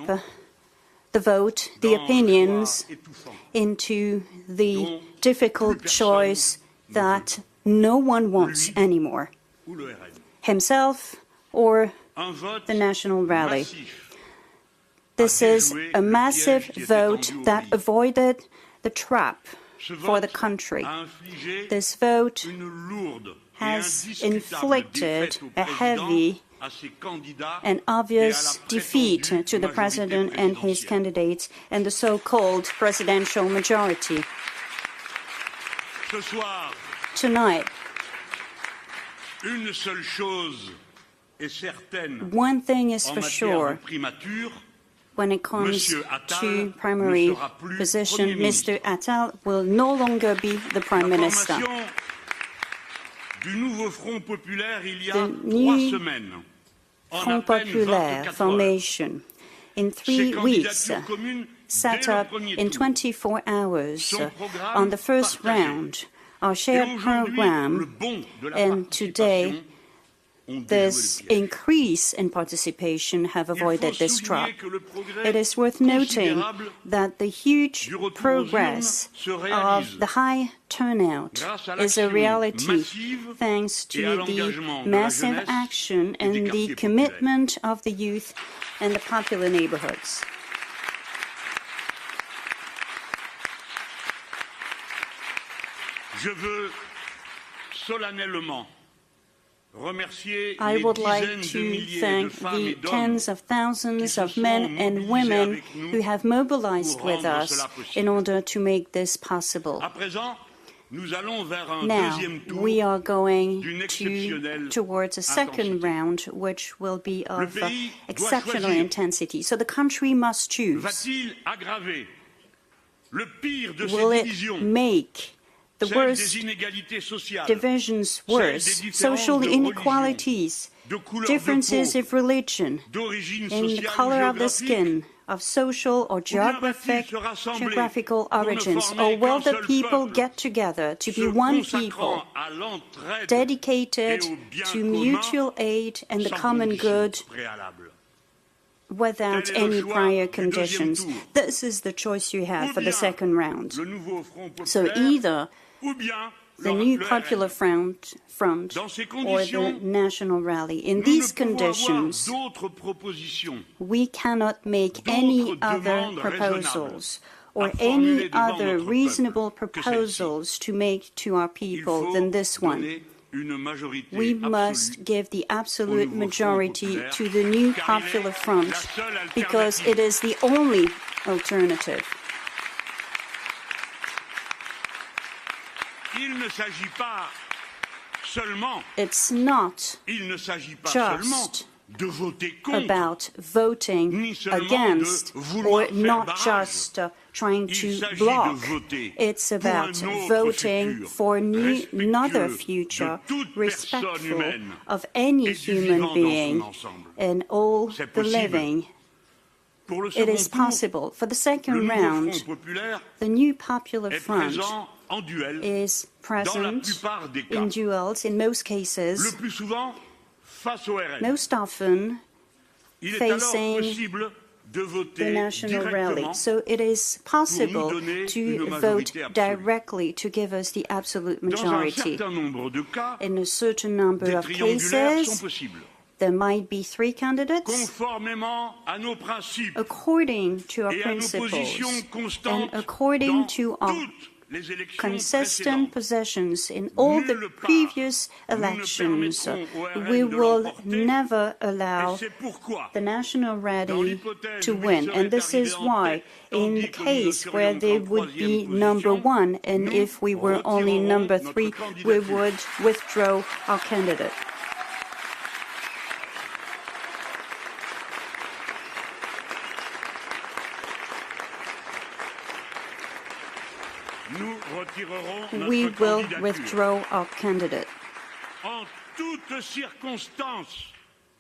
the vote, the opinions, into the difficult choice that no one wants anymore, himself or the National Rally. This is a massive vote that avoided the trap for the country. This vote has inflicted a heavy and obvious defeat to the president and his candidates and the so-called presidential majority. Tonight, one thing is for sure. When it comes to primary position, Mr. Attal will no longer be the Prime Minister. The new Front Populaire formation, in 3 weeks, set up in 24 hours on the first round, our shared program, and today this increase in participation have avoided this trap. It is worth noting that the huge progress of the high turnout is a reality thanks to the massive action and the commitment of the youth and the popular neighborhoods. Je veux solennellement I would like to thank the tens of thousands of men and women who have mobilized with us in order to make this possible. Now, we are going towards a second round, which will be of exceptional intensity. So the country must choose. Will it make the worst divisions worse, social inequalities, differences of religion, in the color of the skin, of social or geographical origins, or will the people get together to be one people, dedicated to mutual aid and the common good, without any prior conditions? This is the choice you have for the second round. So either the new Popular Front or the National Rally. In these conditions, we cannot make any other proposals or any other reasonable proposals to make to our people than this one. We must give the absolute majority to the new Popular Front because it is the only alternative. It's not just about voting against or not just trying to block. It's about voting for another future respectful of any human being and all the living. It is possible. For the second round, the new Popular Front is present in duels in most cases, most often facing the National Rally. So it is possible to vote directly to give us the absolute majority. In a certain number of cases, there might be 3 candidates according to our principles and according to our consistent positions in all the previous elections. We will never allow the National Rally to win. And this is why, in the case where they would be number 1, and if we were only number 3, we would withdraw our candidate. We will withdraw our candidate.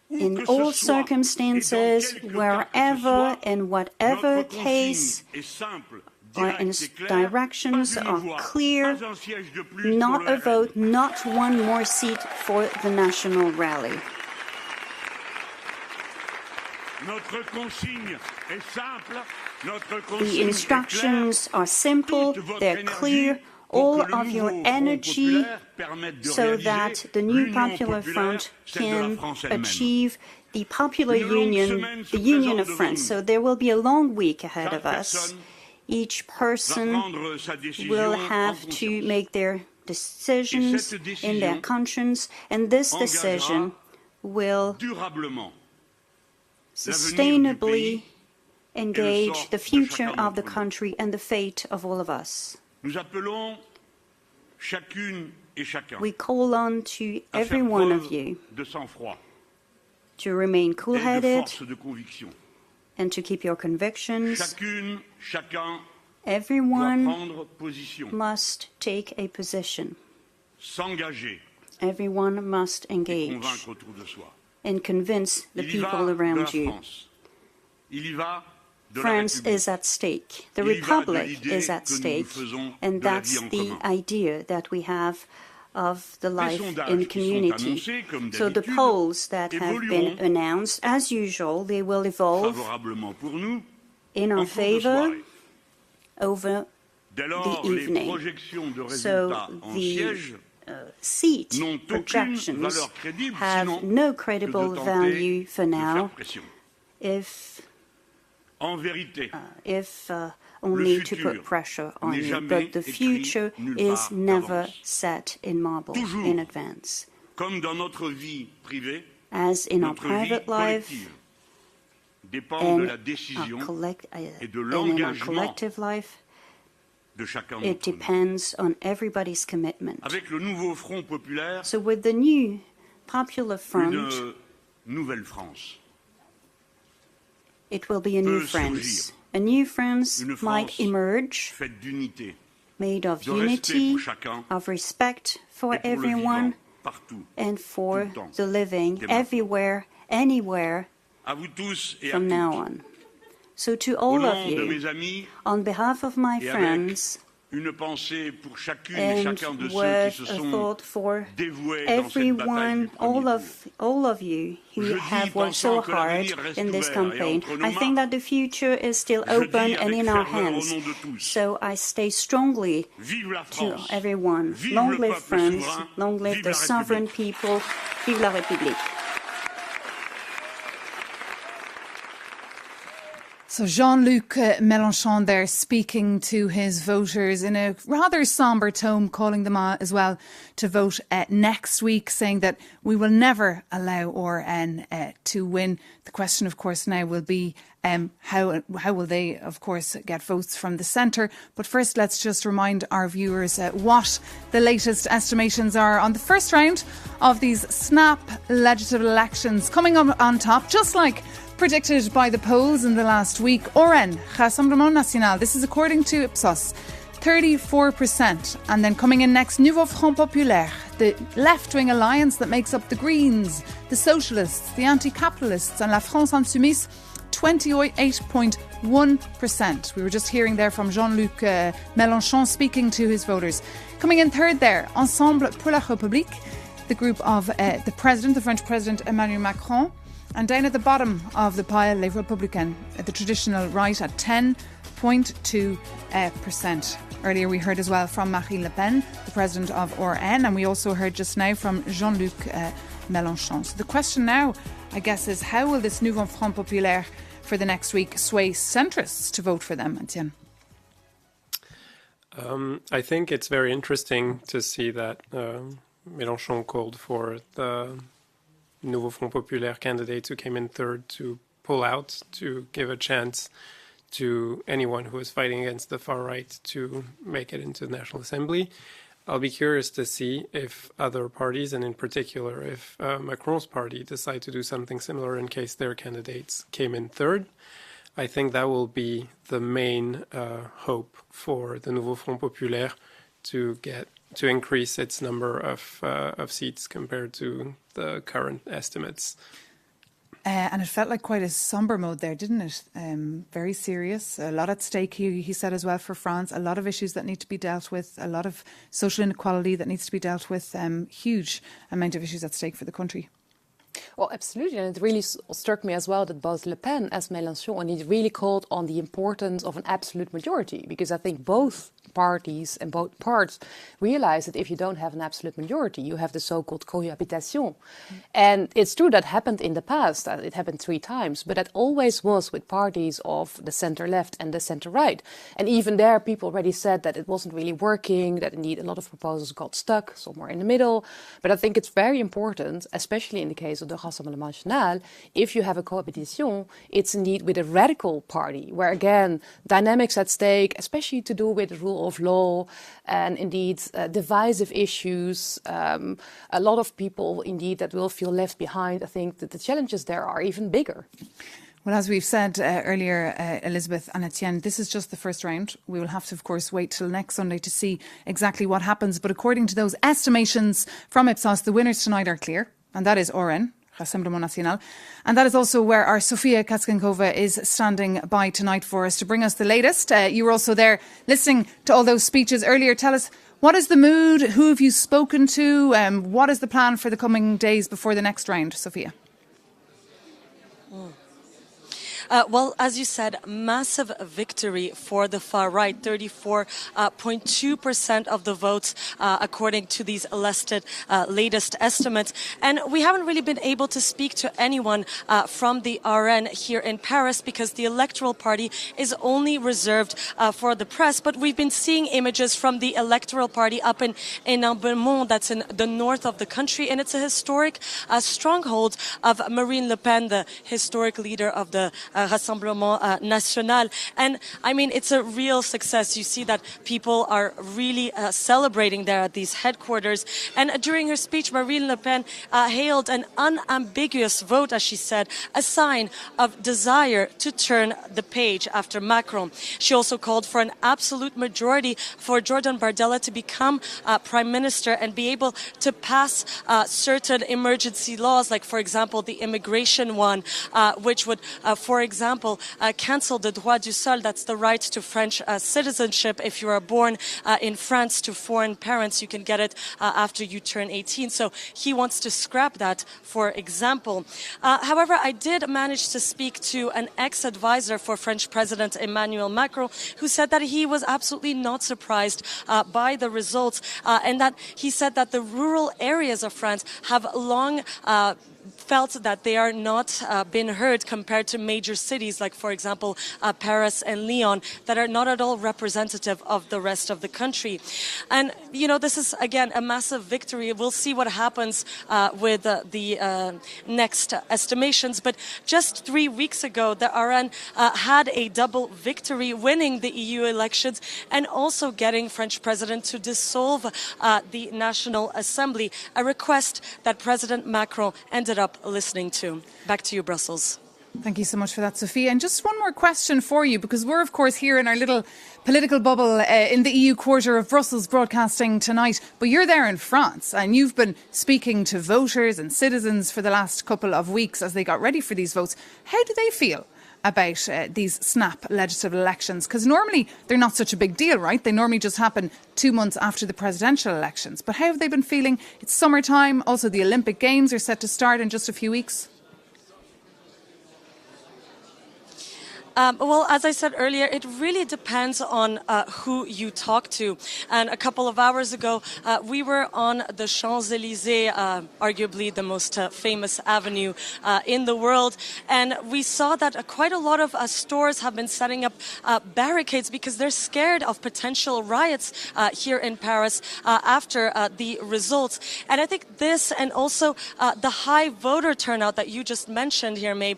In all circumstances, wherever, in whatever case, our directions are clear, not a vote, not one more seat for the National Rally. The instructions are simple, they're clear. All of your energy so that the new Popular Front can achieve the popular union, the Union of France. So there will be a long week ahead of us. Each person will have to make their decisions in their conscience, and this decision will sustainably engage the future of the country and the fate of all of us. We call on to every one of you to remain cool-headed and to keep your convictions. Everyone must take a position. Everyone must engage and convince the people around you. France is at stake. The Republic is at stake. And that's the idea that we have of the life in community. So the polls that have been announced, as usual, they will evolve in our favor over the evening. So the seat projections have no credible value for now if only to put pressure on you. But the future is never set in marble in advance. As in our private life and in our collective life, it depends on everybody's commitment. So with the new Popular Front, it will be a new France. A new France might emerge, made of unity, of respect for everyone, and for the living everywhere, anywhere, from now on. So to all of you, on behalf of my friends, and with a thought for everyone, all of you who have worked so hard in this campaign, I think that the future is still open and in our hands. So I say strongly to everyone, long live France, long live the sovereign people, vive la République. So Jean-Luc Mélenchon there speaking to his voters in a rather sombre tone, calling them as well to vote next week, saying that we will never allow RN to win. The question, of course, now will be how will they, of course, get votes from the centre. But first, let's just remind our viewers what the latest estimations are on the first round of these snap legislative elections. Coming up on top, just like predicted by the polls in the last week, RN, Rassemblement National, this is according to Ipsos, 34%. And then coming in next, Nouveau Front Populaire, the left-wing alliance that makes up the Greens, the Socialists, the Anti-Capitalists and La France Insoumise, 28.1%. We were just hearing there from Jean-Luc Mélenchon speaking to his voters. Coming in third there, Ensemble pour la République, the group of the French President Emmanuel Macron, And down at the bottom of the pile, Les Républicains, the traditional right at 10.2%. Earlier we heard as well from Marine Le Pen, the president of RN, and we also heard just now from Jean-Luc Mélenchon. So the question now, I guess, is how will this Nouveau Front Populaire for the next week sway centrists to vote for them, Etienne? I think it's very interesting to see that Mélenchon called for the Nouveau Front Populaire candidate who came in third to pull out, to give a chance to anyone who is fighting against the far right to make it into the National Assembly. I'll be curious to see if other parties, and in particular if Macron's party, decide to do something similar in case their candidates came in third. I think that will be the main hope for the Nouveau Front Populaire to increase its number of seats compared to the current estimates. And it felt like quite a sombre mode there, didn't it? Very serious, a lot at stake, he said as well, for France, a lot of issues that need to be dealt with, a lot of social inequality that needs to be dealt with, huge amount of issues at stake for the country. Well, absolutely. And it really struck me as well that both Le Pen as Mélenchon, and he really called on the importance of an absolute majority, because I think both parties and both parts realize that if you don't have an absolute majority, you have the so-called cohabitation. And it's true that happened in the past. It happened 3 times, but that always was with parties of the center-left and the center-right. And even there, people already said that it wasn't really working, that indeed a lot of proposals got stuck, somewhere in the middle. But I think it's very important, especially in the case of the Rassemblement National, if you have a cohabitation, it's indeed with a radical party, where again, dynamics at stake, especially to do with the rule of law and indeed divisive issues, a lot of people indeed that will feel left behind. I think that the challenges there are even bigger. Well, as we've said earlier, Elizabeth and Etienne, this is just the first round. We will have to, of course, wait till next Sunday to see exactly what happens. But according to those estimations from Ipsos, the winners tonight are clear, and that is RN. Rassemblement National. And that is also where our Sofia Kaskankova is standing by tonight for us to bring us the latest. You were also there listening to all those speeches earlier. Tell us, what is the mood? Who have you spoken to? What is the plan for the coming days before the next round, Sofia? Well, as you said, massive victory for the far right, 34.2% of the votes, according to these latest estimates. And we haven't really been able to speak to anyone from the RN here in Paris because the Electoral Party is only reserved for the press. But we've been seeing images from the Electoral Party up in Beaumont, that's in the north of the country. And it's a historic stronghold of Marine Le Pen, the historic leader of the Rassemblement National. And I mean, it's a real success. You see that people are really celebrating there at these headquarters. And during her speech, Marine Le Pen hailed an unambiguous vote, as she said, a sign of desire to turn the page after Macron. She also called for an absolute majority for Jordan Bardella to become prime minister and be able to pass certain emergency laws, like, for example, the immigration one, which would, for example, cancel the droit du sol, that's the right to French citizenship. If you are born in France to foreign parents, you can get it after you turn 18. So he wants to scrap that, for example. However, I did manage to speak to an ex-advisor for French President Emmanuel Macron, who said that he was absolutely not surprised by the results, and that he said that the rural areas of France have long felt that they are not been heard compared to major cities like, for example, Paris and Lyon, that are not at all representative of the rest of the country. And, you know, this is, again, a massive victory. We'll see what happens with the next estimations. But just 3 weeks ago, the RN had a double victory, winning the EU elections and also getting French president to dissolve the National Assembly, a request that President Macron ended up listening to. Back to you, Brussels. Thank you so much for that, Sophia. And just one more question for you, because we're, of course, here in our little political bubble in the EU quarter of Brussels broadcasting tonight. But you're there in France and you've been speaking to voters and citizens for the last couple of weeks as they got ready for these votes. How do they feel about these snap legislative elections? Because normally they're not such a big deal, right? They normally just happen 2 months after the presidential elections. But how have they been feeling? It's summertime. Also, the Olympic Games are set to start in just a few weeks. Well, as I said earlier, it really depends on who you talk to. And a couple of hours ago, we were on the Champs-Élysées, arguably the most famous avenue in the world. And we saw that quite a lot of stores have been setting up barricades because they're scared of potential riots here in Paris after the results. And I think this and also the high voter turnout that you just mentioned here, Mabe,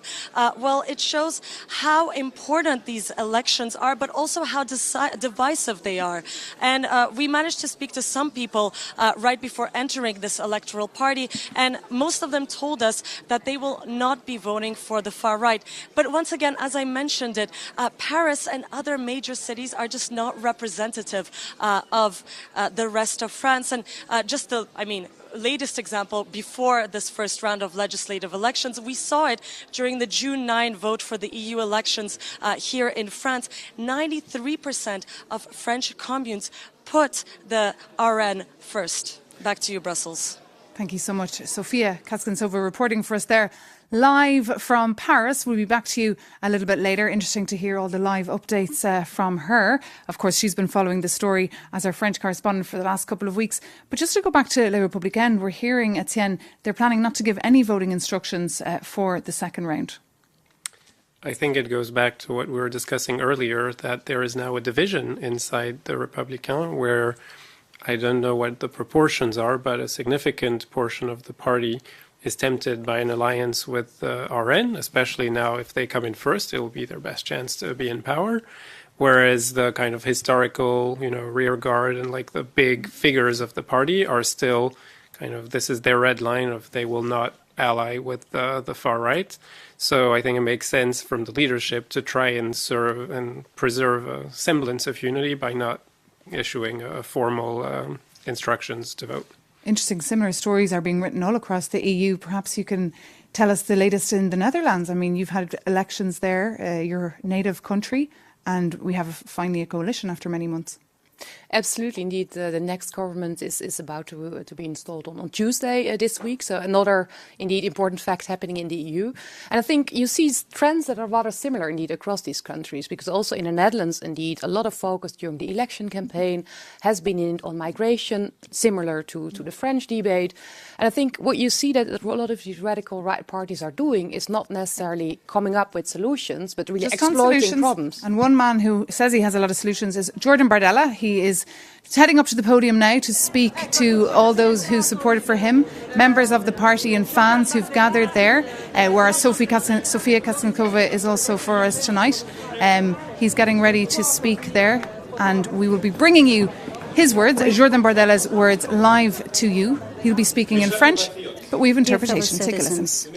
well, it shows how important these elections are, but also how divisive they are. And we managed to speak to some people right before entering this electoral party, and most of them told us that they will not be voting for the far right. But once again, as I mentioned it, Paris and other major cities are just not representative of the rest of France. And latest example, before this first round of legislative elections, we saw it during the June 9 vote for the EU elections here in France. 93% of French communes put the RN first. Back to you, Brussels. Thank you so much. Sophia Katskin-Sova reporting for us there. Live from Paris. We'll be back to you a little bit later. Interesting to hear all the live updates from her. Of course, she's been following the story as our French correspondent for the last couple of weeks. But just to go back to Le Républicain, we're hearing, Etienne, they're planning not to give any voting instructions for the second round. I think it goes back to what we were discussing earlier, that there is now a division inside the Républicain where I don't know what the proportions are, but a significant portion of the party is tempted by an alliance with RN, especially now if they come in first, it will be their best chance to be in power. Whereas the kind of historical, rear guard and like the big figures of the party are still kind of, this is their red line of they will not ally with the far right. So I think it makes sense from the leadership to try and serve and preserve a semblance of unity by not issuing formal instructions to vote. Interesting. Similar stories are being written all across the EU. Perhaps you can tell us the latest in the Netherlands. I mean, you've had elections there, your native country, and we have finally a coalition after many months. Absolutely, indeed. The next government is about to be installed on Tuesday this week. So another, indeed, important fact happening in the EU. And I think you see trends that are rather similar, indeed, across these countries. Because also in the Netherlands, indeed, a lot of focus during the election campaign has been on migration, similar to the French debate. And I think what you see that a lot of these radical right parties are doing is not necessarily coming up with solutions, but really just exploiting problems. And one man who says he has a lot of solutions is Jordan Bardella. He is heading up to the podium now to speak to all those who supported for him, members of the party and fans who've gathered there, where Sophia Katskin-Sova is also for us tonight. He's getting ready to speak there, and we will be bringing you his words, Jordan Bardella's words, live to you. He'll be speaking in French, but we have interpretation. Take a listen.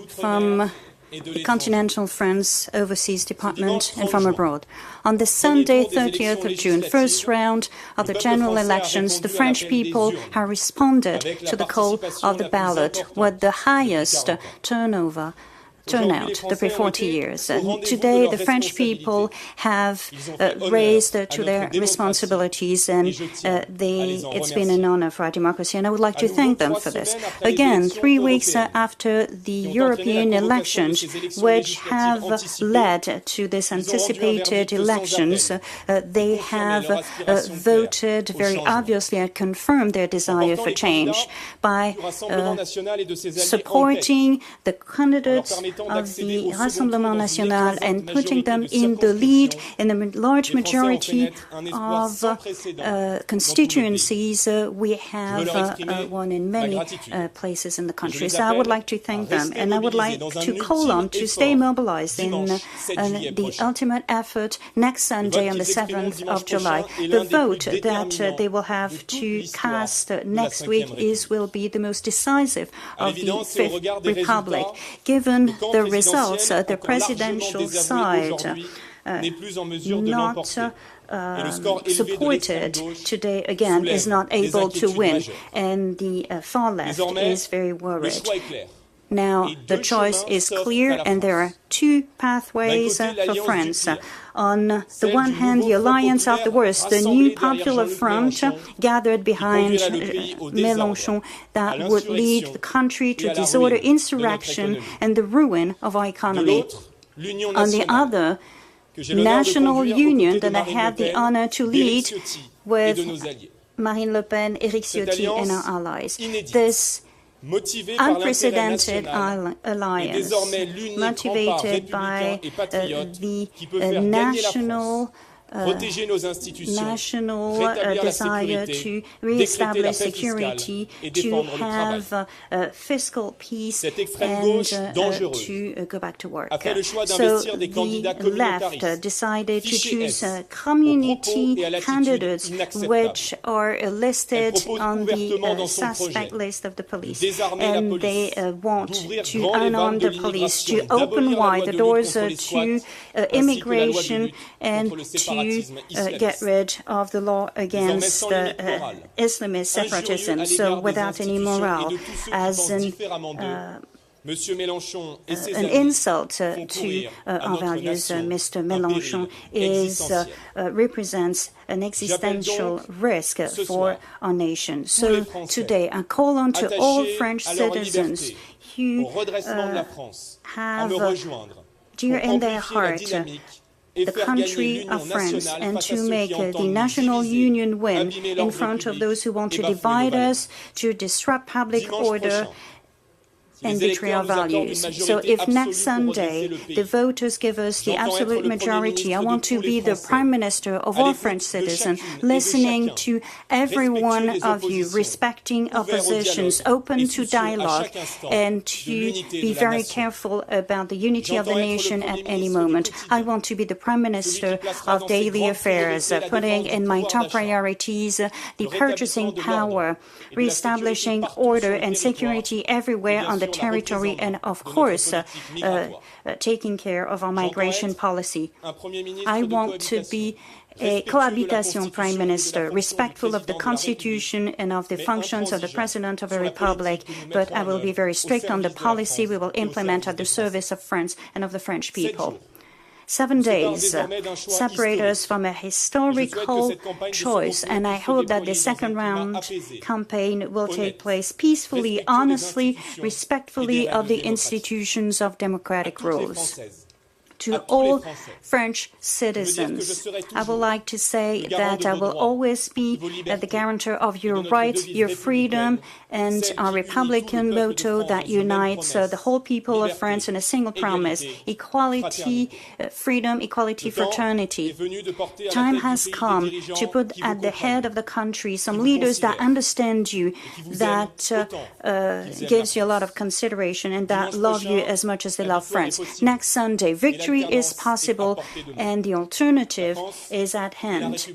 From the Continental France Overseas Department and from abroad. On this Sunday, 30th of June, first round of the general elections, the French people have responded to the call of the ballot with the highest turnout the 40 years. And today, the French people have raised to their responsibilities, and it's been an honor for our democracy, and I would like to thank them for this. Again, 3 weeks after the European elections, which have led to this anticipated elections, they have voted very obviously and confirmed their desire for change by supporting the candidates of the Rassemblement National and putting them in the lead in a large majority of constituencies we have won in many places in the country. So I would like to thank them, and I would like to call on to stay mobilized in the ultimate effort next Sunday on the 7th of July. The vote that they will have to cast next week will be the most decisive of the Fifth Republic. Given the results, the presidential side not supported today again is not able to win, and the far left is very worried. Now, the choice is clear, and there are two pathways for France. On the one hand, the alliance of the worst, the new Popular Front gathered behind Mélenchon that would lead the country to disorder, insurrection, and the ruin of our economy. On the other, national union that I had the honor to lead with Marine Le Pen, Éric Ciotti and our allies. This unprecedented alliance, motivated by the national desire to re-establish security, to have fiscal peace, and to go back to work. So the left decided to choose community candidates which are listed on the suspect list of the police. And they want to unarm the police, to open wide the doors to immigration and to get rid of the law against Islamist separatism, so without any morale, as an insult to our values. Mr. Mélenchon represents an existential risk for our nation. So today I call on to all French citizens who have dear in their heart the country of France, and to make the national union win in front of those who want to divide us, to disrupt public order and betray our values. So if next Sunday the voters give us the absolute majority, I want to be the Prime Minister of all French citizens, listening to every one of you, respecting oppositions, open to dialogue, and to be very careful about the unity of the nation at any moment. I want to be the Prime Minister of daily affairs, putting in my top priorities the purchasing power, re-establishing order and security everywhere on the territory, and of course taking care of our migration policy. I want to be a cohabitation Prime Minister, respectful of the Constitution and of the functions of the President of the Republic, but I will be very strict on the policy we will implement at the service of France and of the French people. 7 days separate us from a historical choice, and I hope that the second round campaign will take place peacefully, honestly, respectfully of the institutions of democratic rules. To all French citizens, I would like to say that I will always be the guarantor of your rights, your freedom, and our Republican motto that unites the whole people of France in a single promise: equality, freedom, equality, fraternity. Time has come to put at the head of the country some leaders that understand you, that gives you a lot of consideration, and that love you as much as they love France. Next Sunday, victory is possible, and the alternative is at hand.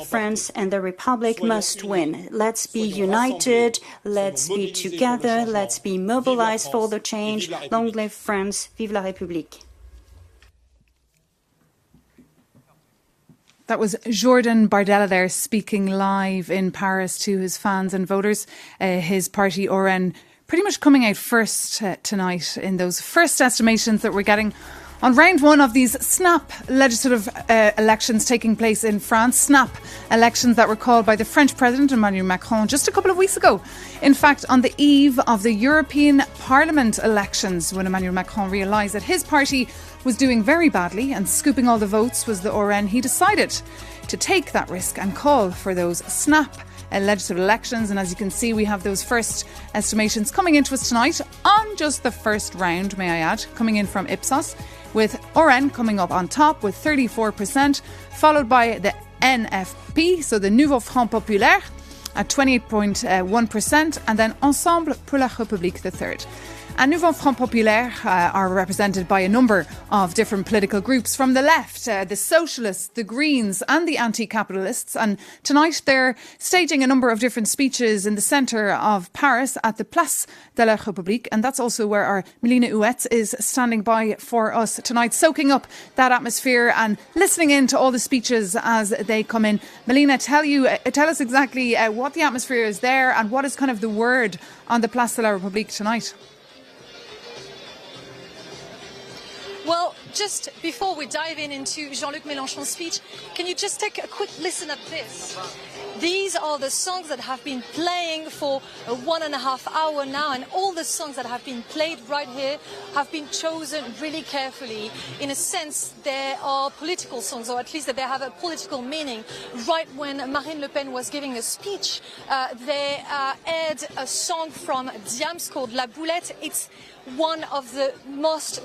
France and the Republic must win. Let's be united, let's be together, let's be mobilized for the change. Long live France, vive la République. That was Jordan Bardella there, speaking live in Paris to his fans and voters. His party, RN, pretty much coming out first tonight in those first estimations that we're getting on round one of these snap legislative elections taking place in France. Snap elections that were called by the French President Emmanuel Macron just a couple of weeks ago. In fact, on the eve of the European Parliament elections, when Emmanuel Macron realised that his party was doing very badly and scooping all the votes was the RN, he decided to take that risk and call for those snap legislative elections. And as you can see, we have those first estimations coming into us tonight on just the first round, may I add, coming in from Ipsos, with RN coming up on top with 34%, followed by the NFP, so the Nouveau Front Populaire, at 28.1%, and then Ensemble pour la République, the third. And Nouveau Front Populaire are represented by a number of different political groups from the left, the Socialists, the Greens and the Anti-Capitalists. And tonight they're staging a number of different speeches in the centre of Paris at the Place de la République. And that's also where our Melina Huet is standing by for us tonight, soaking up that atmosphere and listening in to all the speeches as they come in. Melina, tell us exactly what the atmosphere is there and what is kind of the word on the Place de la République tonight. Well, just before we dive into Jean-Luc Mélenchon's speech, can you just take a quick listen at this? these are the songs that have been playing for 1.5 hours now, and all the songs that have been played right here have been chosen really carefully. In a sense, they are political songs, or at least that they have a political meaning. Right when Marine Le Pen was giving a speech, they aired a song from Diams called La Boulette. It's one of the most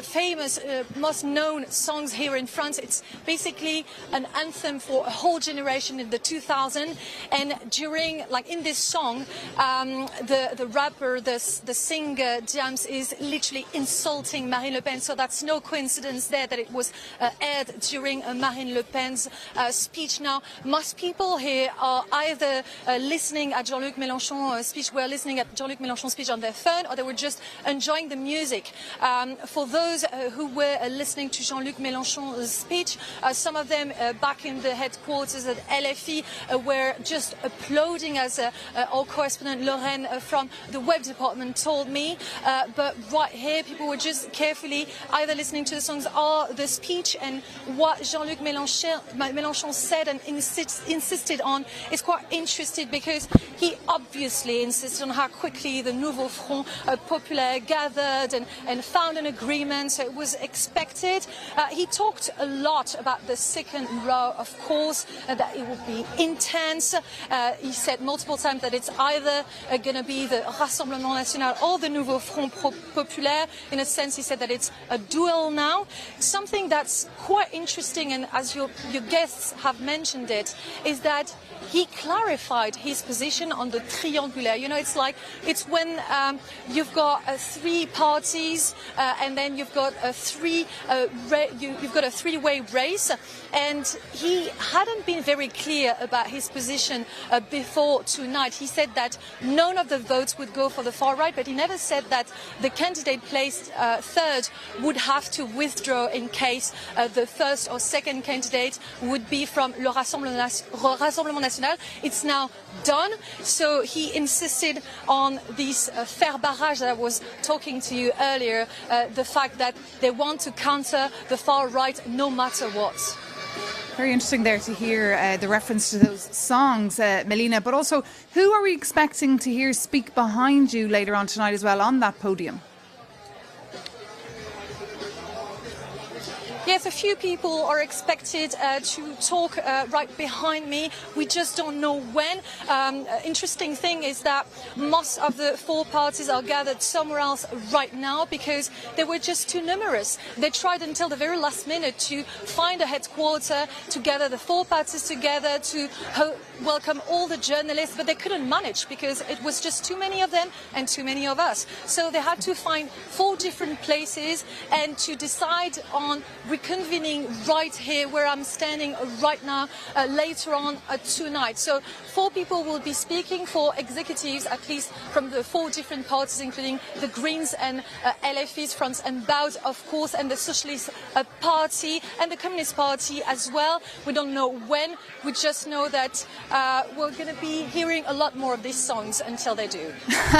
famous, most known songs here in France. It's basically an anthem for a whole generation in the 2000s. And during, like in this song, the rapper, the singer Diams is literally insulting Marine Le Pen. So that's no coincidence there that it was aired during Marine Le Pen's speech. Now, most people here are either listening at Jean-Luc Mélenchon's speech, were listening at Jean-Luc Mélenchon's speech on their phone, or they were just enjoying the music. For those who were listening to Jean-Luc Mélenchon's speech, some of them back in the headquarters at LFI were just applauding, as our correspondent Lorraine from the web department told me. But right here, people were just carefully either listening to the songs or the speech, and what Jean-Luc Mélenchon said and insisted on is quite interesting, because he obviously insisted on how quickly the Nouveau Front Populaire gathered and found an agreement, so it was expected. He talked a lot about the second row, of course, that it would be intense. He said multiple times that it's either going to be the Rassemblement National or the Nouveau Front Populaire. In a sense, he said that it's a duel now. Something that's quite interesting, and as your guests have mentioned it, is that he clarified his position on the triangulaire. You know, it's when you've got three parties, and then you've got a three-way race. And he hadn't been very clear about his position before tonight. He said that none of the votes would go for the far right, but he never said that the candidate placed third would have to withdraw in case the first or second candidate would be from Le Rassemblement National. It's now done. So he insisted on this faire barrage that I was talking to you earlier, the fact that they want to counter the far right no matter what. Very interesting there to hear the reference to those songs, Melina. But also, who are we expecting to hear speak behind you later on tonight as well on that podium? Yes, a few people are expected to talk right behind me. We just don't know when. Interesting thing is that most of the four parties are gathered somewhere else right now because they were just too numerous. They tried until the very last minute to find a headquarter, to gather the four parties together, to welcome all the journalists, but they couldn't manage because it was just too many of them and too many of us. So they had to find four different places and to decide on reconvening right here where I'm standing right now later on tonight. So four people will be speaking, four executives at least from the four different parties, including the Greens and LFI's France and Baud, of course, and the Socialist Party and the Communist Party as well. We don't know when. We just know that we're going to be hearing a lot more of these songs until they do.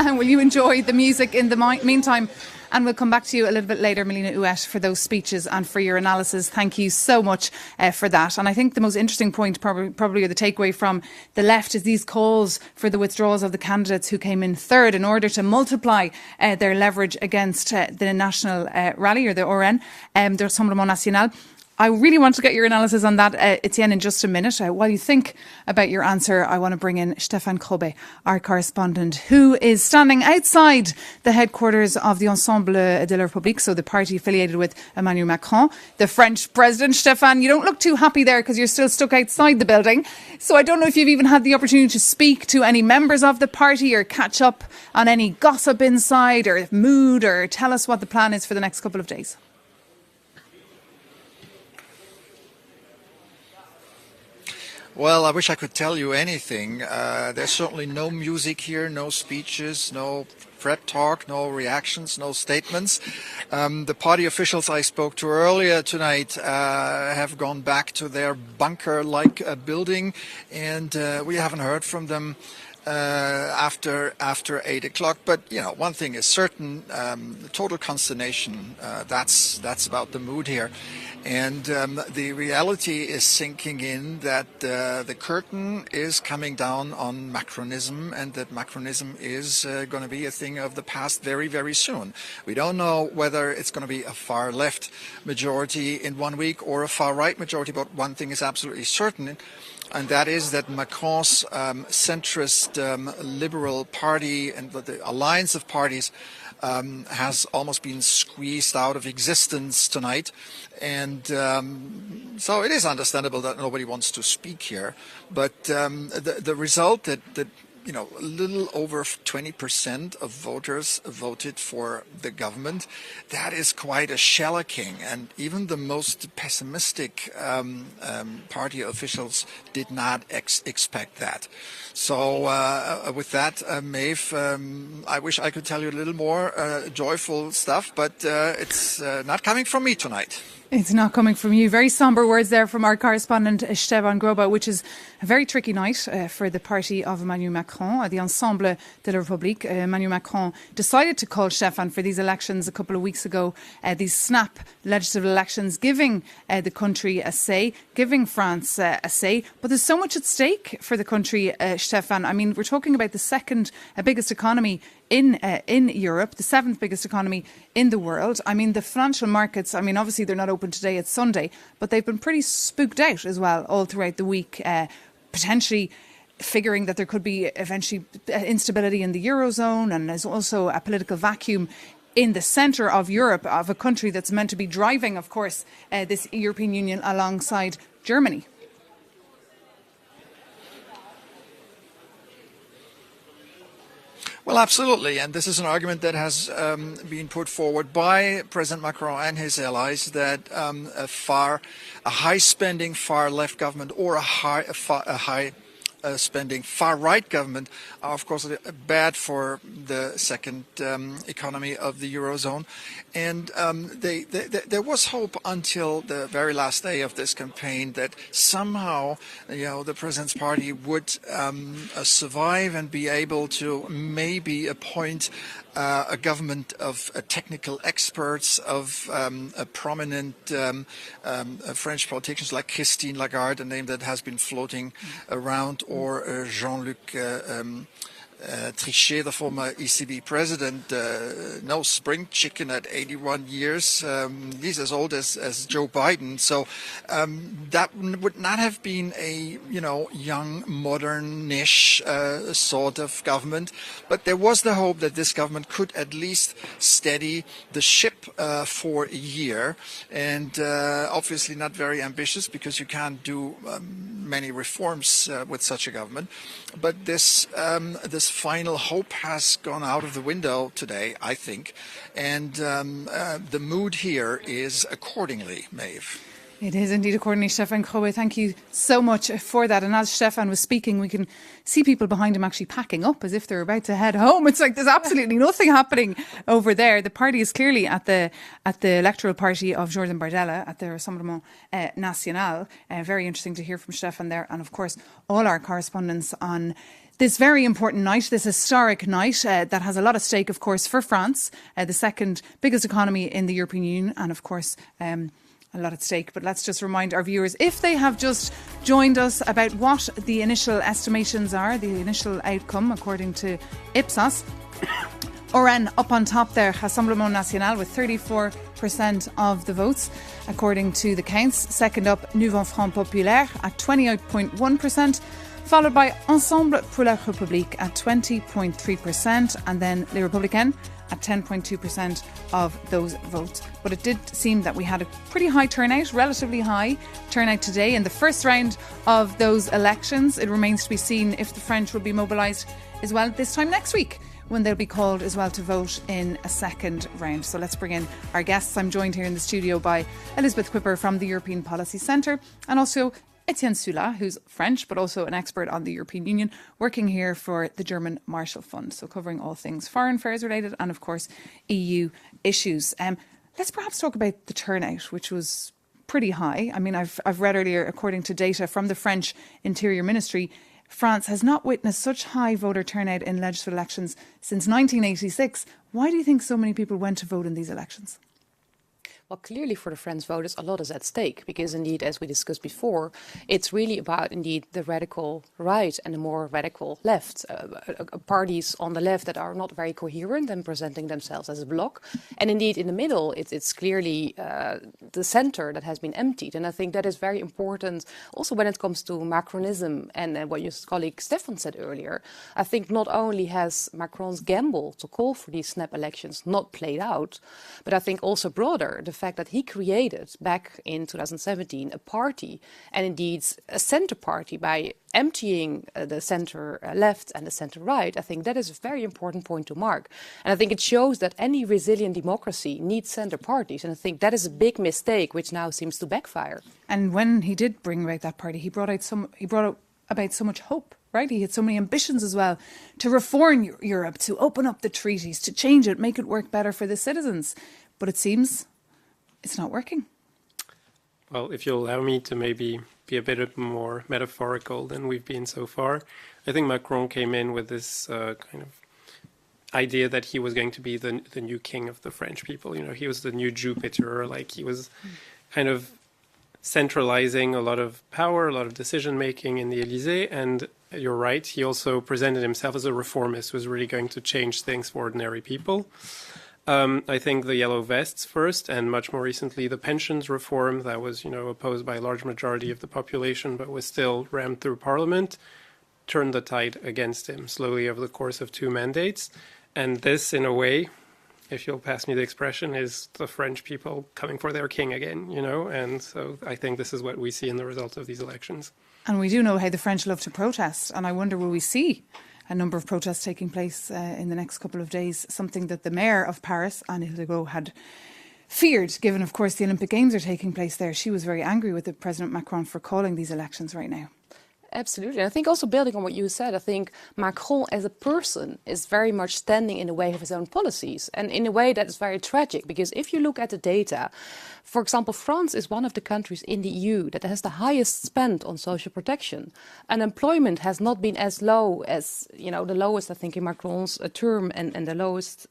Will you enjoy the music in the meantime? And we'll come back to you a little bit later, Melina Huet, for those speeches and for your analysis. Thank you so much for that. And I think the most interesting point, probably or the takeaway from the left, is these calls for the withdrawals of the candidates who came in third in order to multiply their leverage against the National Rally, or the RN, the Rassemblement National. I really want to get your analysis on that, Etienne, in just a minute. While you think about your answer, I want to bring in Stéphane Krobet, our correspondent, who is standing outside the headquarters of the Ensemble de la République, so the party affiliated with Emmanuel Macron, the French president. Stéphane, you don't look too happy there because you're still stuck outside the building. So I don't know if you've even had the opportunity to speak to any members of the party or catch up on any gossip inside or mood, or tell us what the plan is for the next couple of days. Well, I wish I could tell you anything. There's certainly no music here, no speeches, no prep talk, no reactions, no statements. The party officials I spoke to earlier tonight have gone back to their bunker-like building, and we haven't heard from them after 8 o'clock. But you know, one thing is certain: total consternation. That's about the mood here. And the reality is sinking in that the curtain is coming down on Macronism, and that Macronism is going to be a thing of the past very, very soon. We don't know whether it's going to be a far left majority in 1 week or a far right majority, but one thing is absolutely certain, and that is that Macron's centrist liberal party and the alliance of parties has almost been squeezed out of existence tonight. And so it is understandable that nobody wants to speak here. But the result that a little over 20% of voters voted for the government, that is quite a shellacking. And even the most pessimistic party officials did not expect that. So with that, Maeve, I wish I could tell you a little more joyful stuff, but it's not coming from me tonight. It's not coming from you. Very sombre words there from our correspondent Stefan Groba, which is a very tricky night for the party of Emmanuel Macron, the Ensemble de la République. Emmanuel Macron decided to call Stefan for these elections a couple of weeks ago, these snap legislative elections, giving the country a say, giving France a say. But there's so much at stake for the country, Stefan. I mean, we're talking about the second biggest economy in Europe, the seventh biggest economy in the world. I mean, the financial markets, I mean, obviously they're not open today, it's Sunday, but they've been pretty spooked out as well all throughout the week, potentially figuring that there could be eventually instability in the Eurozone, and there's also a political vacuum in the centre of Europe, of a country that's meant to be driving, of course, this European Union alongside Germany. Well, absolutely. And this is an argument that has been put forward by President Macron and his allies, that a high-spending far-left government or a high spending far-right government are, of course, bad for the second economy of the Eurozone. And there was hope until the very last day of this campaign that somehow, the president's party would survive and be able to maybe appoint a government of technical experts, of prominent French politicians like Christine Lagarde, a name that has been floating around, or Jean-Luc Trichet, the former ECB president, no spring chicken at 81 years. He's as old as Joe Biden. So that would not have been a, young, modern-ish sort of government. But there was the hope that this government could at least steady the ship for a year. And obviously not very ambitious, because you can't do many reforms with such a government. But this final hope has gone out of the window today, I think, and the mood here is accordingly, Maeve. It is indeed accordingly, Stefan Grobe. Thank you so much for that. And as Stefan was speaking, we can see people behind him actually packing up as if they're about to head home. It's like there's absolutely nothing happening over there. The party is clearly at the electoral party of Jordan Bardella at the Rassemblement National. Very interesting to hear from Stefan there. And of course, all our correspondents on this very important night, this historic night that has a lot at stake, of course, for France, the second biggest economy in the European Union, and of course, a lot at stake. But let's just remind our viewers, if they have just joined us, about what the initial estimations are, the initial outcome according to Ipsos. Oren up on top there, Rassemblement National with 34% of the votes, according to the counts. Second up, Nouveau Front Populaire at 28.1%. Followed by Ensemble pour la République at 20.3%, and then Les Républicains at 10.2% of those votes. But it did seem that we had a pretty high turnout, relatively high turnout today in the first round of those elections. It remains to be seen if the French will be mobilised as well this time next week, when they'll be called as well to vote in a second round. So let's bring in our guests. I'm joined here in the studio by Elizabeth Kuipper from the European Policy Centre, and also Etienne Soula, who's French, but also an expert on the European Union, working here for the German Marshall Fund, so covering all things foreign affairs related and, of course, EU issues. Let's perhaps talk about the turnout, which was pretty high. I mean, I've read earlier, according to data from the French Interior Ministry, France has not witnessed such high voter turnout in legislative elections since 1986. Why do you think so many people went to vote in these elections? Well, clearly for the French voters, a lot is at stake because indeed, as we discussed before, it's really about indeed the radical right and the more radical left, parties on the left that are not very coherent and presenting themselves as a bloc. And indeed, in the middle, it's clearly the center that has been emptied. And I think that is very important also when it comes to Macronism and what your colleague Stefan said earlier. I think not only has Macron's gamble to call for these snap elections not played out, but I think also broader, the fact that he created back in 2017 a party and indeed a center party by emptying the center left and the center right. I think that is a very important point to mark. And I think it shows that any resilient democracy needs center parties. And I think that is a big mistake, which now seems to backfire. And when he did bring about that party, he brought about so much hope. Right? He had so many ambitions as well to reform Europe, to open up the treaties, to change it, make it work better for the citizens. But it seems it's not working. Well, if you'll allow me to maybe be a bit more metaphorical than we've been so far, I think Macron came in with this kind of idea that he was going to be the new king of the French people. You know, he was the new Jupiter, like he was kind of centralizing a lot of power, a lot of decision-making in the Élysée. And you're right, he also presented himself as a reformist who was really going to change things for ordinary people. I think the yellow vests first, and much more recently the pensions reform that was, opposed by a large majority of the population, but was still rammed through Parliament, turned the tide against him slowly over the course of 2 mandates. And this, in a way, if you'll pass me the expression, is the French people coming for their king again, and so I think this is what we see in the results of these elections. And we do know how the French love to protest, and I wonder, will we see a number of protests taking place in the next couple of days, something that the mayor of Paris, Anne Hidalgo, had feared, given, of course, the Olympic Games are taking place there. She was very angry with the President Macron for calling these elections right now. Absolutely. I think also building on what you said, I think Macron as a person is very much standing in the way of his own policies, and in a way that is very tragic, because if you look at the data, for example, France is one of the countries in the EU that has the highest spend on social protection. Unemployment has not been as low as, the lowest, I think, in Macron's term, and the lowest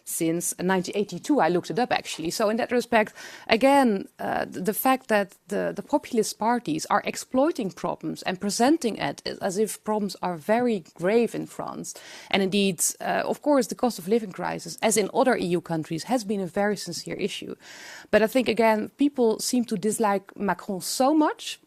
since 1982. I looked it up, actually. So in that respect, again, the fact that the populist parties are exploiting problems and presenting it as if problems are very grave in France. And indeed, of course, the cost of living crisis, as in other EU countries, has been a very sincere issue. But I think, again, people seem to dislike Macron so much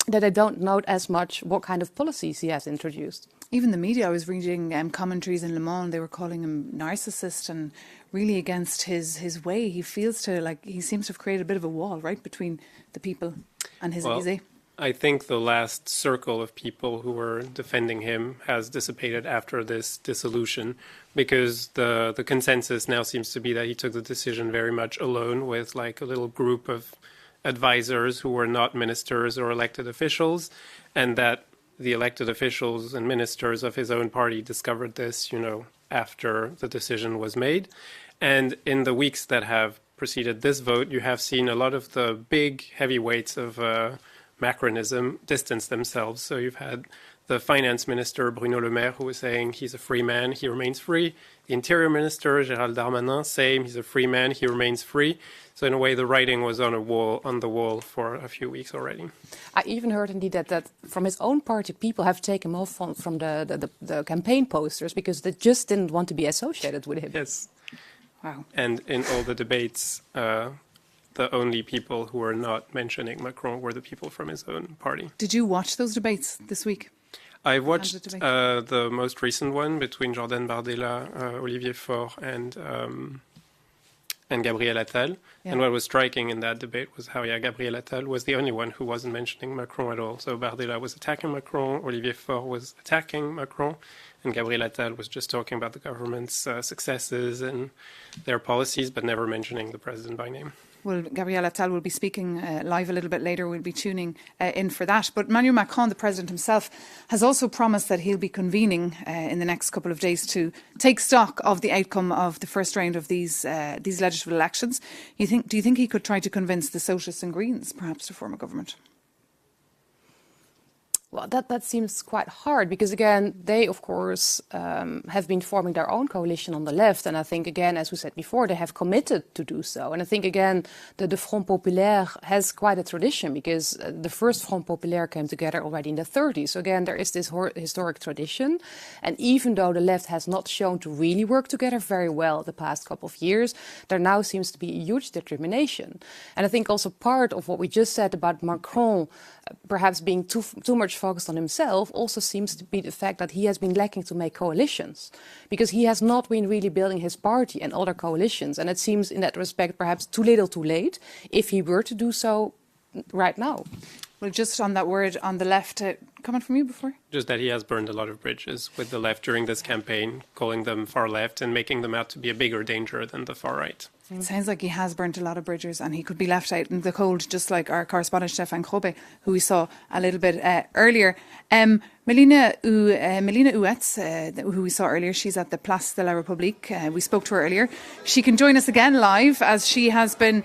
that they don't note as much what kind of policies he has introduced. Even the media, I was reading commentaries in Le Monde, they were calling him narcissist and really against his way. He seems to have created a bit of a wall, right, between the people and his Élysée. I think the last circle of people who were defending him has dissipated after this dissolution, because the consensus now seems to be that he took the decision very much alone with like a little group of advisors who were not ministers or elected officials, and that the elected officials and ministers of his own party discovered this, after the decision was made. And in the weeks that have preceded this vote, you have seen a lot of the big heavyweights of Macronism distance themselves. So you've had the finance minister, Bruno Le Maire, who was saying he's a free man, he remains free. The interior minister, Gérald Darmanin, same, he's a free man, he remains free. So in a way, the writing was on the wall for a few weeks already. I even heard indeed that from his own party, people have taken him off from the campaign posters because they just didn't want to be associated with him. Yes. Wow. And in all the debates, the only people who were not mentioning Macron were the people from his own party. Did you watch those debates this week? I watched the most recent one between Jordan Bardella, Olivier Faure, and Gabriel Attal. Yeah. And what was striking in that debate was how, Gabriel Attal was the only one who wasn't mentioning Macron at all. So Bardella was attacking Macron, Olivier Faure was attacking Macron, and Gabriel Attal was just talking about the government's successes and their policies, but never mentioning the president by name. Well, Gabriel Attal will be speaking live a little bit later. We'll be tuning in for that. But Emmanuel Macron, the president himself, has also promised that he'll be convening in the next couple of days to take stock of the outcome of the first round of these legislative elections. Do you think he could try to convince the Socialists and Greens, perhaps, to form a government? Well, that seems quite hard because, again, they, of course, have been forming their own coalition on the left. And I think, again, as we said before, they have committed to do so. And I think, again, the Front Populaire has quite a tradition because the first Front Populaire came together already in the 30s. So, again, there is this historic tradition. And even though the left has not shown to really work together very well the past couple of years, there now seems to be a huge determination. And I think also part of what we just said about Macron perhaps being too much focused on himself also seems to be the fact that he has been lacking to make coalitions because he has not been really building his party and other coalitions. And it seems in that respect perhaps too little too late if he were to do so right now. Well, just on that word on the left, comment from you before? Just that he has burned a lot of bridges with the left during this campaign, calling them far left and making them out to be a bigger danger than the far right. It sounds like he has burnt a lot of bridges and he could be left out in the cold, just like our correspondent Stefan Krobe, who we saw a little bit earlier. Melina Huetz, who we saw earlier, she's at the Place de la République. We spoke to her earlier. She can join us again live as she has been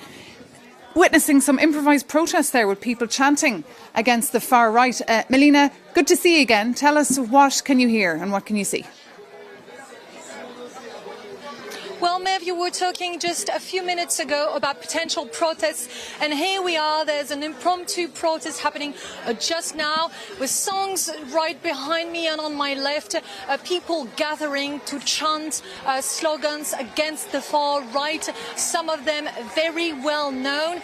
witnessing some improvised protests there with people chanting against the far right. Melina, good to see you again. Tell us, what can you hear and what can you see? Well, Mev, you were talking just a few minutes ago about potential protests, and here we are. There's an impromptu protest happening just now with songs right behind me and on my left, people gathering to chant slogans against the far right, some of them very well known.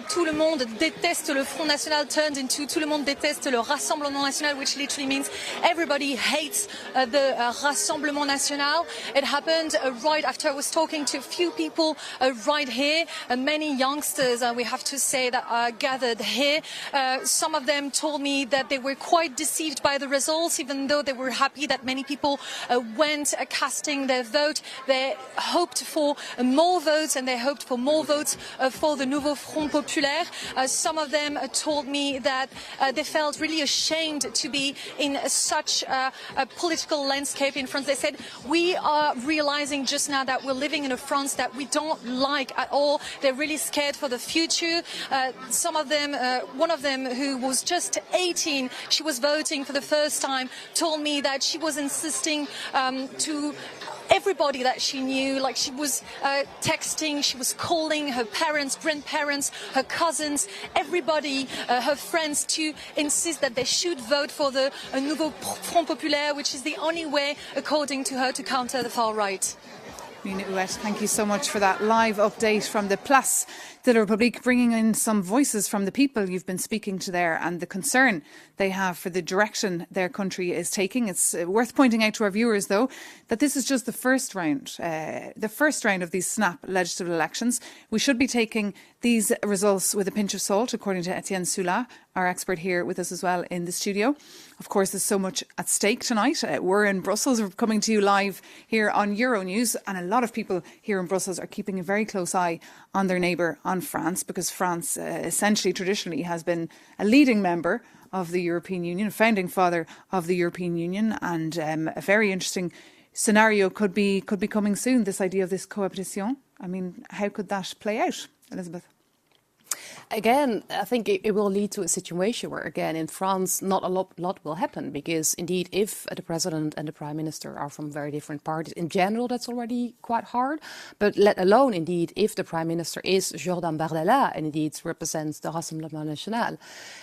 Tout le monde déteste le Front National turned into Tout le monde déteste le Rassemblement National, which literally means everybody hates the Rassemblement National. It happened right after I was talking to a few people right here, many youngsters, we have to say, that are gathered here. Some of them told me that they were quite deceived by the results, even though they were happy that many people went casting their vote. They hoped for more votes and they hoped for more votes for the Nouveau Front Populaire. Some of them told me that they felt really ashamed to be in such a political landscape in France. They said, we are realizing just now that we're living in a France that we don't like at all. They're really scared for the future. Some of them, one of them who was just 18, she was voting for the first time, told me that she was insisting to everybody that she knew, like she was texting, she was calling her parents, grandparents, her cousins, everybody, her friends, to insist that they should vote for the Nouveau Front Populaire, which is the only way, according to her, to counter the far right. Melina Huetz, thank you so much for that live update from the Place de la République, bringing in some voices from the people you've been speaking to there and the concern they have for the direction their country is taking. It's worth pointing out to our viewers, though, that this is just the first round of these snap legislative elections. We should be taking these results with a pinch of salt, according to Etienne Soula, our expert here with us as well in the studio. Of course, there's so much at stake tonight. We're in Brussels. We're coming to you live here on Euronews, and a lot of people here in Brussels are keeping a very close eye on their neighbour, on France, because France essentially, traditionally, has been a leading member of the European Union, a founding father of the European Union, and a very interesting scenario could be coming soon, this idea of this cohabitation. I mean, how could that play out, Elizabeth? Again, I think it will lead to a situation where, again, in France, not a lot will happen because, indeed, if the president and the prime minister are from very different parties, in general, that's already quite hard. But let alone, indeed, if the prime minister is Jordan Bardella and, indeed, represents the Rassemblement National.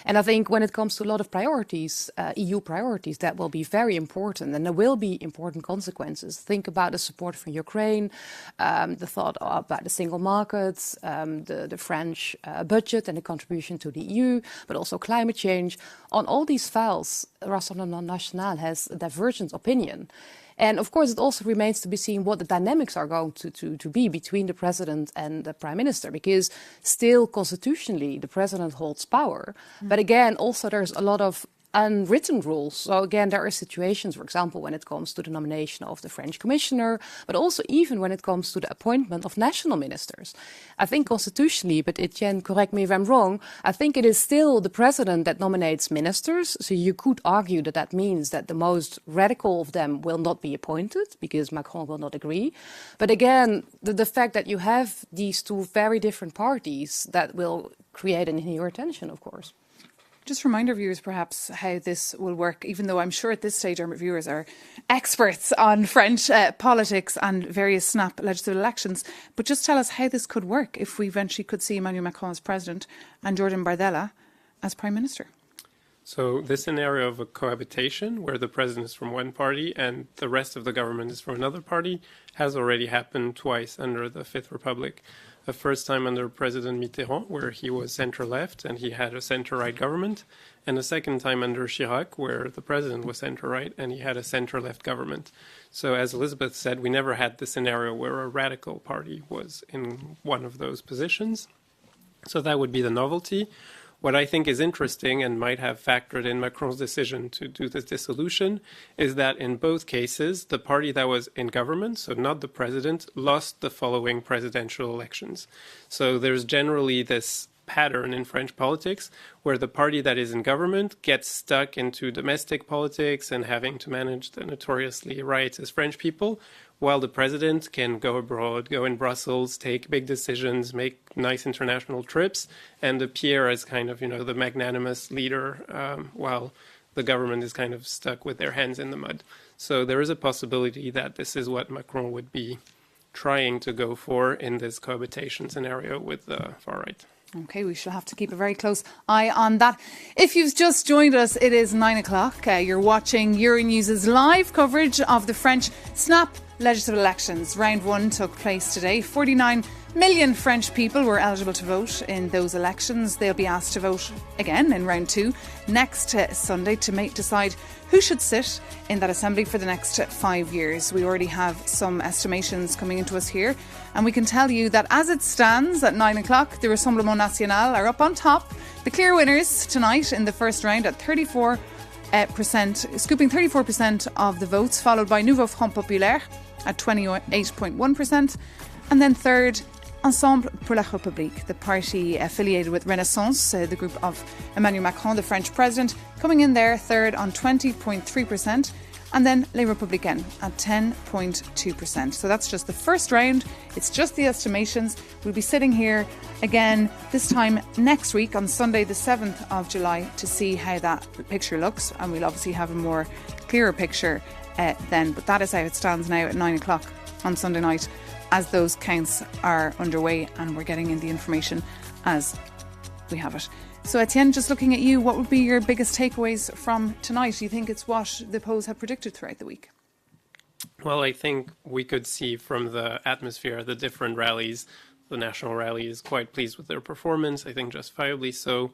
And I think when it comes to a lot of priorities, EU priorities, that will be very important, and there will be important consequences. Think about the support for Ukraine, the thought about the single markets, the French budget and the contribution to the EU, but also climate change. On all these files, Rassemblement National has a divergent opinion. And of course, it also remains to be seen what the dynamics are going to be between the president and the prime minister, because still constitutionally the president holds power. But again, also there's a lot of unwritten rules. So again, there are situations, for example, when it comes to the nomination of the French commissioner, but also even when it comes to the appointment of national ministers. I think constitutionally, but Etienne, correct me if I'm wrong, I think it is still the president that nominates ministers. So you could argue that that means that the most radical of them will not be appointed because Macron will not agree. But again, the fact that you have these two very different parties, that will create an inherent tension, of course. Just remind our viewers perhaps how this will work, even though I'm sure at this stage our viewers are experts on French politics and various snap legislative elections. But just tell us how this could work if we eventually could see Emmanuel Macron as president and Jordan Bardella as prime minister. So this scenario of a cohabitation where the president is from one party and the rest of the government is from another party has already happened twice under the Fifth Republic. The first time under President Mitterrand, where he was center-left and he had a center-right government, and the second time under Chirac, where the president was center-right and he had a center-left government. So as Elizabeth said, we never had the scenario where a radical party was in one of those positions. So that would be the novelty. What I think is interesting and might have factored in Macron's decision to do this dissolution is that in both cases, the party that was in government, so not the president, lost the following presidential elections. So there's generally this pattern in French politics where the party that is in government gets stuck into domestic politics and having to manage the notoriously riotous French people, while the president can go abroad, go in Brussels, take big decisions, make nice international trips, and appear as kind of, the magnanimous leader, while the government is kind of stuck with their hands in the mud. So there is a possibility that this is what Macron would be trying to go for in this cohabitation scenario with the far right. Okay, we shall have to keep a very close eye on that. If you've just joined us, it is 9 o'clock. You're watching Euronews' live coverage of the French snap legislative elections. Round 1 took place today. 49 million French people were eligible to vote in those elections. They'll be asked to vote again in round 2 next Sunday to decide who should sit in that assembly for the next 5 years. We already have some estimations coming into us here, and we can tell you that as it stands at 9 o'clock, the Rassemblement National are up on top. The clear winners tonight in the first round at 34%, scooping 34% of the votes, followed by Nouveau Front Populaire at 28.1%, and then third, Ensemble pour la République, the party affiliated with Renaissance, the group of Emmanuel Macron, the French president, coming in there third on 20.3%, and then Les Républicains at 10.2%. So that's just the first round. It's just the estimations. We'll be sitting here again this time next week on Sunday the 7th of July to see how that picture looks, and we'll obviously have a more clearer picture then. But that is how it stands now at 9 o'clock on Sunday night, as those counts are underway and we're getting in the information as we have it. So Etienne, just looking at you, what would be your biggest takeaways from tonight? Do you think it's what the polls have predicted throughout the week? Well, I think we could see from the atmosphere, the different rallies, the national rally is quite pleased with their performance, I think justifiably so.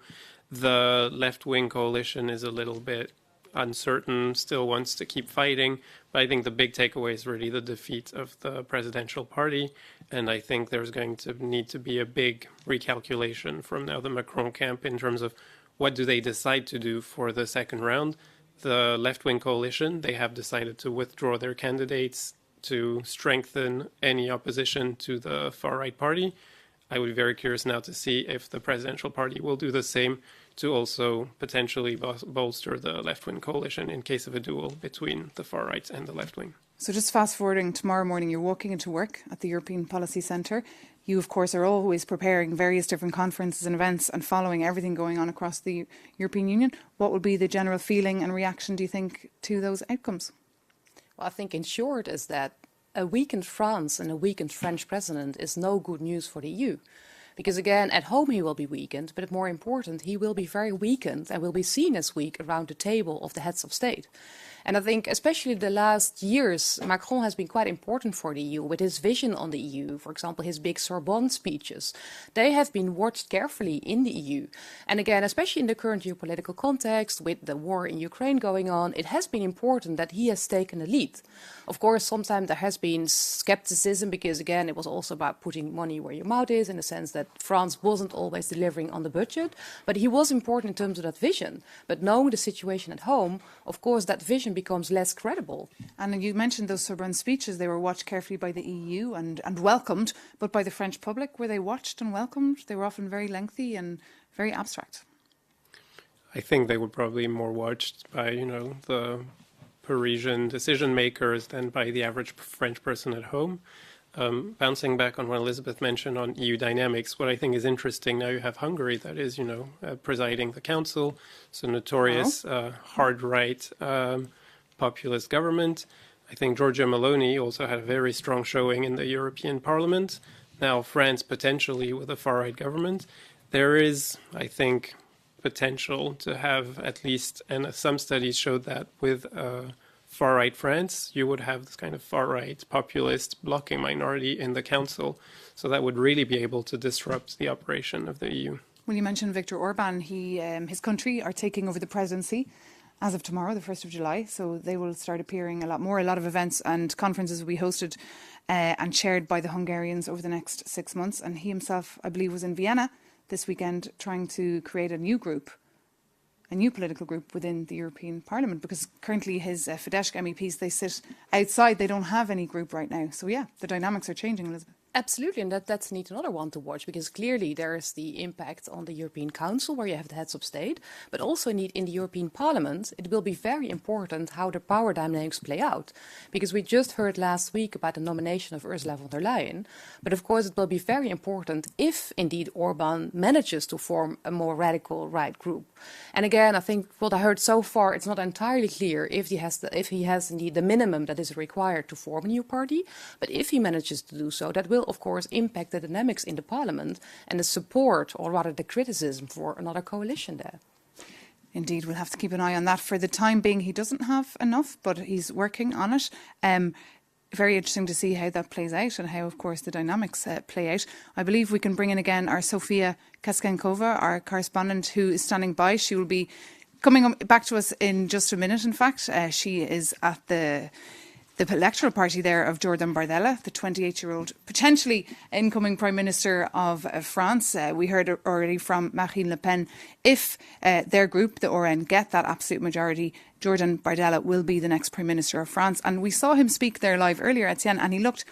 The left-wing coalition is a little bit uncertain, still wants to keep fighting, but I think the big takeaway is really the defeat of the presidential party, and I think there's going to need to be a big recalculation from now the Macron camp in terms of what do they decide to do for the second round. The left-wing coalition, they have decided to withdraw their candidates to strengthen any opposition to the far-right party. I would be very curious now to see if the presidential party will do the same to also potentially bolster the left-wing coalition in case of a duel between the far right and the left-wing. So just fast forwarding, tomorrow morning you're walking into work at the European Policy Centre. You, of course, are always preparing various different conferences and events and following everything going on across the European Union. What will be the general feeling and reaction, do you think, to those outcomes? Well, I think in short is that a weakened France and a weakened French president is no good news for the EU. Because again, at home he will be weakened, but more important, he will be very weakened and will be seen as weak around the table of the heads of state. And I think especially the last years, Macron has been quite important for the EU with his vision on the EU. For example, his big Sorbonne speeches. They have been watched carefully in the EU. And again, especially in the current geopolitical context with the war in Ukraine going on, it has been important that he has taken the lead. Of course, sometimes there has been skepticism because, again, it was also about putting money where your mouth is in the sense that France wasn't always delivering on the budget. But he was important in terms of that vision. But knowing the situation at home, of course, that vision becomes less credible. And you mentioned those Sorbonne speeches. They were watched carefully by the EU and welcomed, but by the French public, were they watched and welcomed? They were often very lengthy and very abstract. I think they were probably more watched by, the Parisian decision makers than by the average French person at home. bouncing back on what Elizabeth mentioned on EU dynamics, what I think is interesting, now you have Hungary that is, presiding the council, so notorious hard right populist government. I think Giorgia Meloni also had a very strong showing in the European Parliament. Now France potentially with a far-right government. There is, I think, potential to have at least, and some studies showed that with far-right France, you would have this kind of far-right populist blocking minority in the council. So that would really be able to disrupt the operation of the EU. Well, you mentioned Viktor Orban. His country are taking over the presidency as of tomorrow, the 1st of July. So they will start appearing a lot more. A lot of events and conferences will be hosted and chaired by the Hungarians over the next 6 months. And he himself, I believe, was in Vienna this weekend trying to create a new political group within the European Parliament, because currently his Fidesz MEPs, they sit outside. They don't have any group right now. So, yeah, the dynamics are changing, Elizabeth. Absolutely, and that's indeed another one to watch, because clearly there is the impact on the European Council, where you have the heads of state, but also indeed in the European Parliament, it will be very important how the power dynamics play out, because we just heard last week about the nomination of Ursula von der Leyen, but of course it will be very important if indeed Orban manages to form a more radical right group. And again, I think what I heard so far, it's not entirely clear if he has indeed the minimum that is required to form a new party, but if he manages to do so, that will of course impact the dynamics in the parliament and the support, or rather the criticism, for another coalition there. Indeed, we'll have to keep an eye on that. For the time being, he doesn't have enough, but he's working on it. Very interesting to see how that plays out and how, of course, the dynamics play out. I believe we can bring in again our Sofia Kaskankova, our correspondent, who is standing by. She will be coming back to us in just a minute, in fact. She is at the electoral party there of Jordan Bardella, the 28-year-old potentially incoming Prime Minister of France. We heard already from Marine Le Pen, if their group, the RN, get that absolute majority, Jordan Bardella will be the next Prime Minister of France. And we saw him speak there live earlier, Etienne, and he looked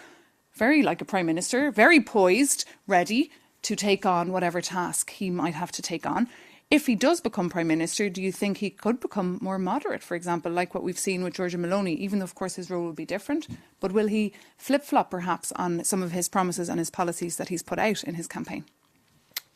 very like a Prime Minister, very poised, ready to take on whatever task he might have to take on. If he does become Prime Minister, do you think he could become more moderate, for example, like what we've seen with Giorgia Meloni, even though, of course, his role will be different? But will he flip-flop, perhaps, on some of his promises and his policies that he's put out in his campaign?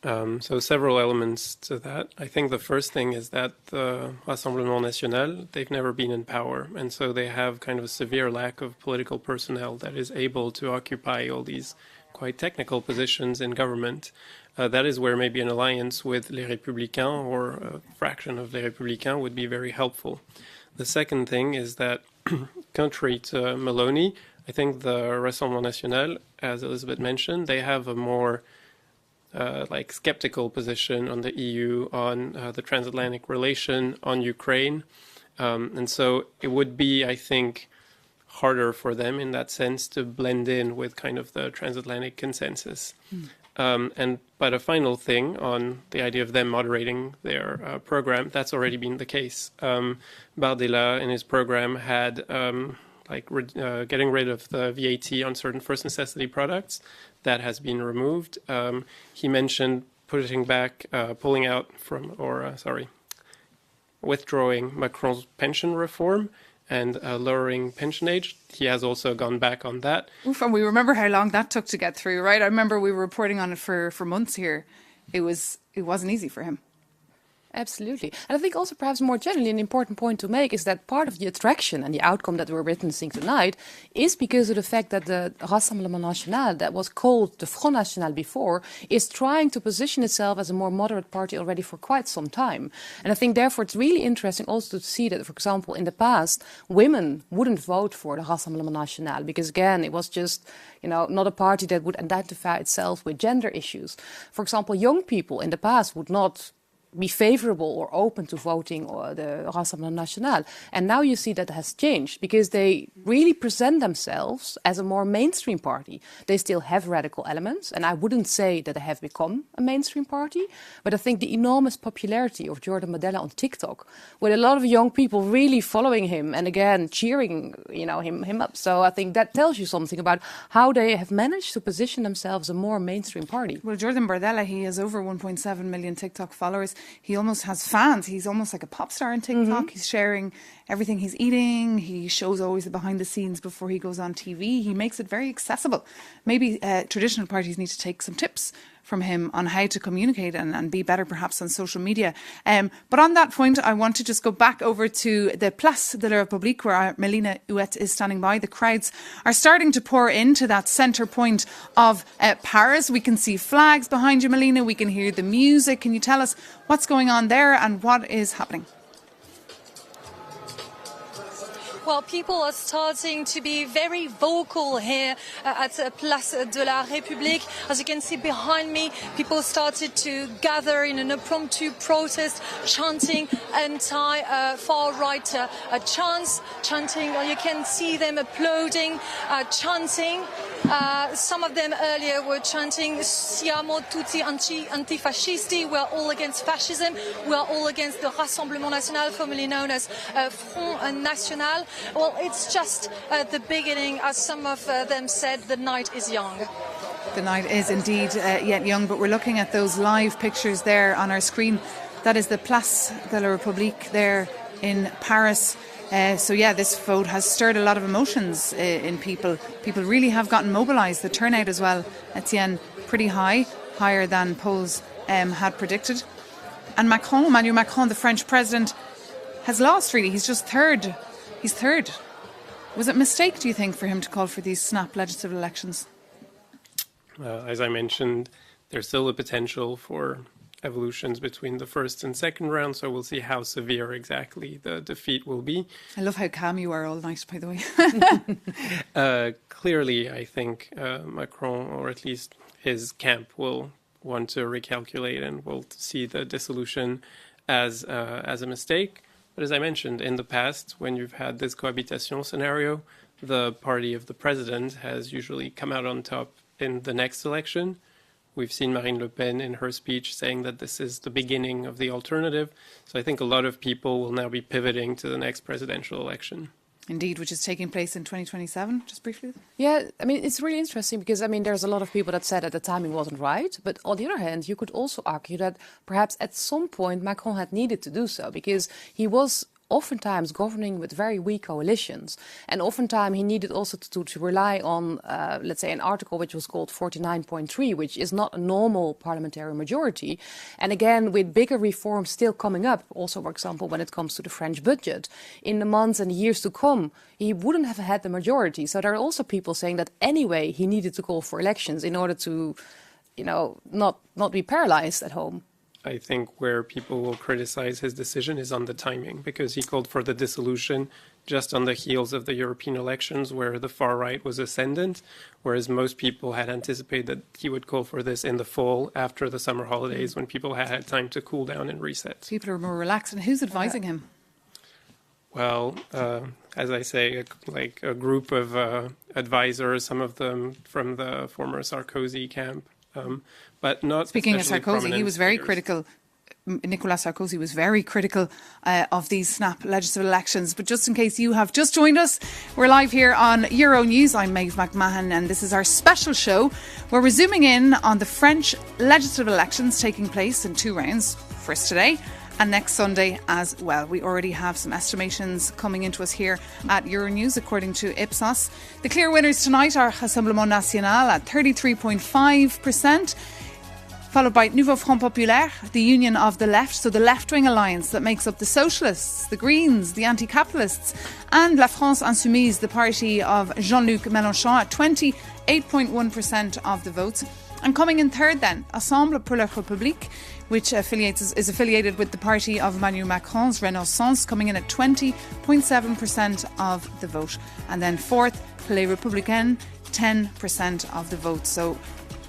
So several elements to that. I think the first thing is that the Rassemblement National, they've never been in power. And so they have kind of a severe lack of political personnel that is able to occupy all these quite technical positions in government. That is where maybe an alliance with Les Républicains or a fraction of Les Républicains would be very helpful. The second thing is that, contrary to Meloni, I think the Rassemblement National, as Elizabeth mentioned, they have a more skeptical position on the EU, on the transatlantic relation, on Ukraine. And so it would be, I think, harder for them in that sense to blend in with kind of the transatlantic consensus. But a final thing on the idea of them moderating their program, that's already been the case. Bardella in his program had getting rid of the VAT on certain first necessity products. That has been removed. He mentioned withdrawing Macron's pension reform and lowering pension age. He has also gone back on that. Oof, and we remember how long that took to get through, right? I remember we were reporting on it for months here. It wasn't easy for him. Absolutely. And I think also perhaps more generally an important point to make is that part of the attraction and the outcome that we're witnessing tonight is because of the fact that the Rassemblement National, that was called the Front National before, is trying to position itself as a more moderate party already for quite some time. And I think therefore it's really interesting also to see that, for example, in the past, women wouldn't vote for the Rassemblement National because, again, it was just, not a party that would identify itself with gender issues. For example, young people in the past would not be favorable or open to voting or the Rassemblement National. And now you see that has changed because they really present themselves as a more mainstream party. They still have radical elements, and I wouldn't say that they have become a mainstream party, but I think the enormous popularity of Jordan Bardella on TikTok, with a lot of young people really following him and again cheering him up. So I think that tells you something about how they have managed to position themselves as a more mainstream party. Well, Jordan Bardella, he has over 1.7 million TikTok followers. he almost has fans. He's almost like a pop star on TikTok. He's sharing everything he's eating. He shows always the behind the scenes before he goes on TV. He makes it very accessible. Maybe traditional parties need to take some tips from him on how to communicate and be better perhaps on social media. But on that point, I want to just go back over to the Place de la République where Melina Huet is standing by. The crowds are starting to pour into that centre point of Paris. We can see flags behind you, Melina. We can hear the music. Can you tell us what's going on there and what is happening? Well, people are starting to be very vocal here at Place de la République. As you can see behind me, people started to gather in an impromptu protest, chanting anti-far-right chants, chanting. You can see them applauding, chanting. Some of them earlier were chanting "Siamo tutti antifascisti." We are all against fascism. We are all against the Rassemblement National, formerly known as Front National. Well, it's just the beginning. As some of them said, the night is young. The night is indeed yet young, but we're looking at those live pictures there on our screen. That is the Place de la République there in Paris. So yeah, this vote has stirred a lot of emotions in people. People really have gotten mobilised. The turnout as well, Etienne, pretty high, higher than polls had predicted. And Emmanuel Macron, the French president, has lost really. He's just third. He's third. Was it a mistake, do you think, for him to call for these snap legislative elections? As I mentioned, there's still a potential for evolutions between the first and second round, so we'll see how severe exactly the defeat will be. I love how calm you are all night, by the way. Clearly, I think Macron, or at least his camp, will want to recalculate and will see the dissolution as a mistake. But as I mentioned, in the past, when you've had this cohabitation scenario, the party of the president has usually come out on top in the next election. We've seen Marine Le Pen in her speech saying that this is the beginning of the alternative. So I think a lot of people will now be pivoting to the next presidential election. Indeed, which is taking place in 2027, just briefly. Yeah, I mean, it's really interesting because, I mean, there's a lot of people that said that the timing wasn't right. But on the other hand, you could also argue that perhaps at some point Macron had needed to do so because he was oftentimes governing with very weak coalitions. And oftentimes he needed also to rely on, let's say, an article which was called 49.3, which is not a normal parliamentary majority. And again, with bigger reforms still coming up, also, for example, when it comes to the French budget, in the months and years to come, he wouldn't have had the majority. So there are also people saying that anyway, he needed to call for elections in order to, you know, not be paralyzed at home. I think where people will criticize his decision is on the timing, because he called for the dissolution just on the heels of the European elections where the far right was ascendant, whereas most people had anticipated that he would call for this in the fall after the summer holidays when people had time to cool down and reset. People are more relaxed. And who's advising him? Well, as I say, like a group of advisors, some of them from the former Sarkozy camp. But not speaking of Sarkozy, he was very critical. Nicolas Sarkozy was very critical of these snap legislative elections. But just in case you have just joined us, we're live here on Euronews. I'm Maeve McMahon and this is our special show where we're zooming in on the French legislative elections taking place in 2 rounds. First today and next Sunday as well. We already have some estimations coming into us here at Euronews according to Ipsos. The clear winners tonight are Rassemblement National at 33.5%. Followed by Nouveau Front Populaire, the union of the left, so the left-wing alliance that makes up the socialists, the Greens, the anti-capitalists, and La France Insoumise, the party of Jean-Luc Mélenchon, at 28.1% of the votes. And coming in third then, Ensemble pour la République, which is affiliated with the party of Emmanuel Macron's Renaissance, coming in at 20.7% of the vote. And then fourth, Les Républicains, 10% of the vote. So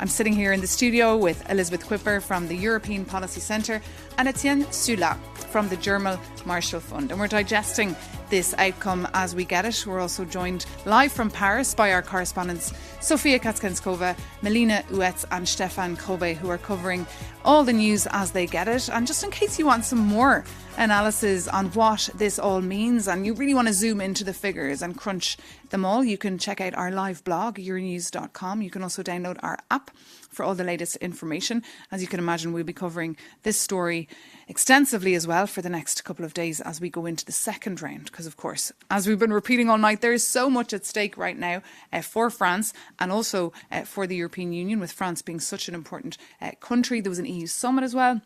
I'm sitting here in the studio with Elizabeth Kuipper from the European Policy Centre and Etienne Sula from the German Marshall Fund. And we're digesting this outcome as we get it. We're also joined live from Paris by our correspondents Sofia Katskanskova, Melina Huet and Stefan Kobe, who are covering all the news as they get it. And just in case you want some more analysis on what this all means and you really want to zoom into the figures and crunch them all, you can check out our live blog, euronews.com. You can also download our app for all the latest information. As you can imagine, we'll be covering this story extensively as well for the next couple of days as we go into the second round. Because, of course, as we've been repeating all night, there is so much at stake right now for France and also for the European Union, with France being such an important country. There was an EU summit as well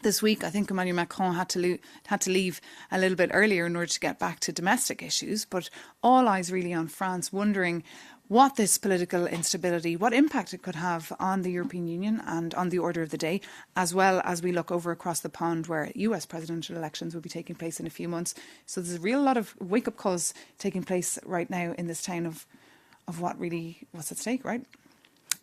this week. I think Emmanuel Macron had to leave a little bit earlier in order to get back to domestic issues. But all eyes really on France, wondering what this political instability, what impact it could have on the European Union and on the order of the day, as well as we look over across the pond where US presidential elections will be taking place in a few months. So there's a real lot of wake-up calls taking place right now in this town of what's at stake, right?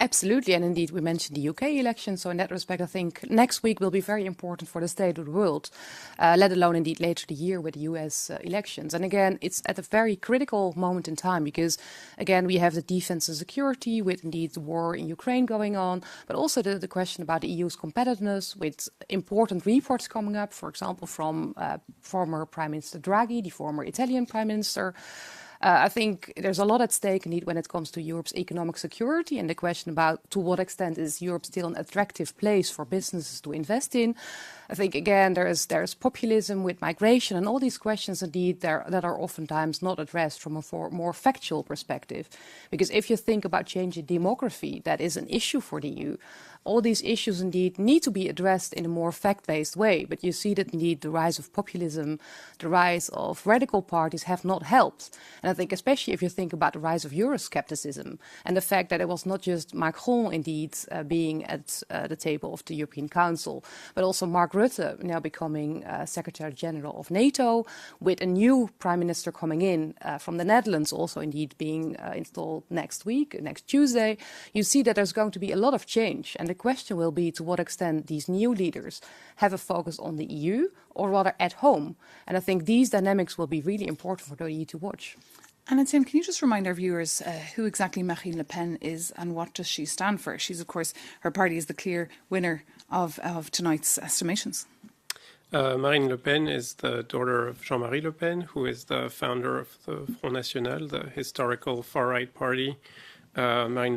Absolutely, and indeed we mentioned the UK election, so in that respect I think next week will be very important for the state of the world, let alone indeed later the year with the US elections. And again, it's at a very critical moment in time because, again, we have the defence and security with indeed the war in Ukraine going on, but also the question about the EU's competitiveness with important reports coming up, for example, from former Prime Minister Draghi, the former Italian Prime Minister. I think there's a lot at stake indeed when it comes to Europe's economic security and the question about to what extent is Europe still an attractive place for businesses to invest in. I think, again, there is populism with migration and all these questions indeed that are oftentimes not addressed from a more factual perspective. Because if you think about changing demography, that is an issue for the EU. All these issues indeed need to be addressed in a more fact-based way. But you see that indeed the rise of populism, the rise of radical parties have not helped. And I think especially if you think about the rise of Euroscepticism and the fact that it was not just Macron indeed being at the table of the European Council, but also Mark Rutte now becoming Secretary General of NATO, with a new Prime Minister coming in from the Netherlands also indeed being installed next week, next Tuesday. You see that there's going to be a lot of change. And the question will be to what extent these new leaders have a focus on the EU or rather at home. And I think these dynamics will be really important for the EU to watch. And Etienne, can you just remind our viewers who exactly Marine Le Pen is and what does she stand for? She's, of course, her party is the clear winner of tonight's estimations. Marine Le Pen is the daughter of Jean-Marie Le Pen, who is the founder of the Front National, the historical far-right party. Jean-Marie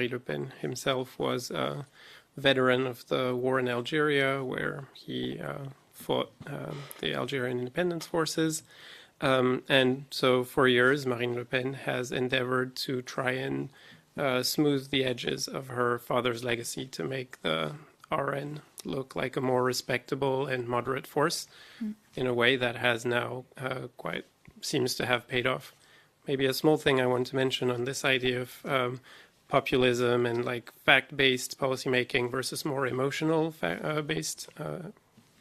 Le Pen himself was a veteran of the war in Algeria, where he fought the Algerian independence forces. And so for years, Marine Le Pen has endeavored to try and smooth the edges of her father's legacy to make the RN look like a more respectable and moderate force in a way that has now seems to have paid off. Maybe a small thing I want to mention on this idea of populism and like fact-based policymaking versus more emotional-based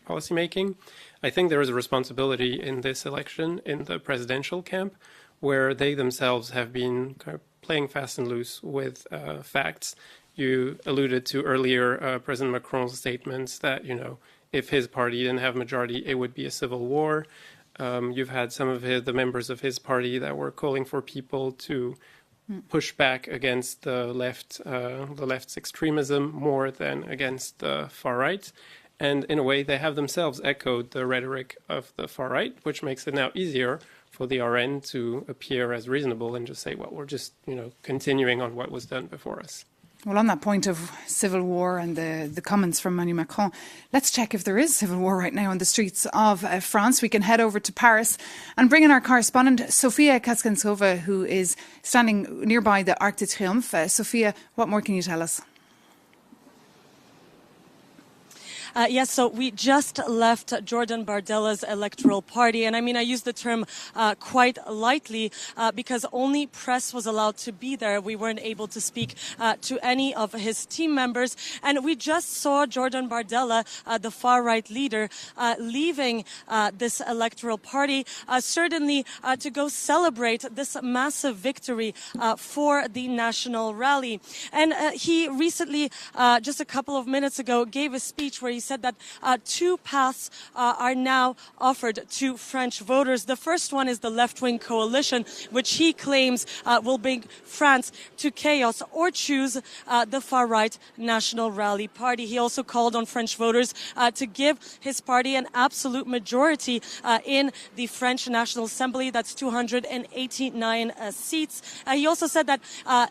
policymaking. I think there is a responsibility in this election in the presidential camp where they themselves have been kind of playing fast and loose with facts. You alluded to earlier President Macron's statements that, if his party didn't have majority, it would be a civil war. You've had some of the members of his party that were calling for people to push back against the left's extremism more than against the far right. And in a way, they have themselves echoed the rhetoric of the far right, which makes it now easier for the RN to appear as reasonable and just say, well, we're just, continuing on what was done before us. Well, on that point of civil war and the comments from Emmanuel Macron, let's check if there is civil war right now on the streets of France. We can head over to Paris and bring in our correspondent, Sophia Kaskantsova, who is standing nearby the Arc de Triomphe. Sophia, what more can you tell us? Yes, so we just left Jordan Bardella's electoral party. And I mean, I use the term quite lightly because only press was allowed to be there. We weren't able to speak to any of his team members. And we just saw Jordan Bardella, the far-right leader, leaving this electoral party, certainly to go celebrate this massive victory for the national rally. And he recently, just a couple of minutes ago, gave a speech where he said that two paths are now offered to French voters. The first one is the left-wing coalition, which he claims will bring France to chaos, or choose the far-right National Rally Party. He also called on French voters to give his party an absolute majority in the French National Assembly. That's 289 seats. He also said that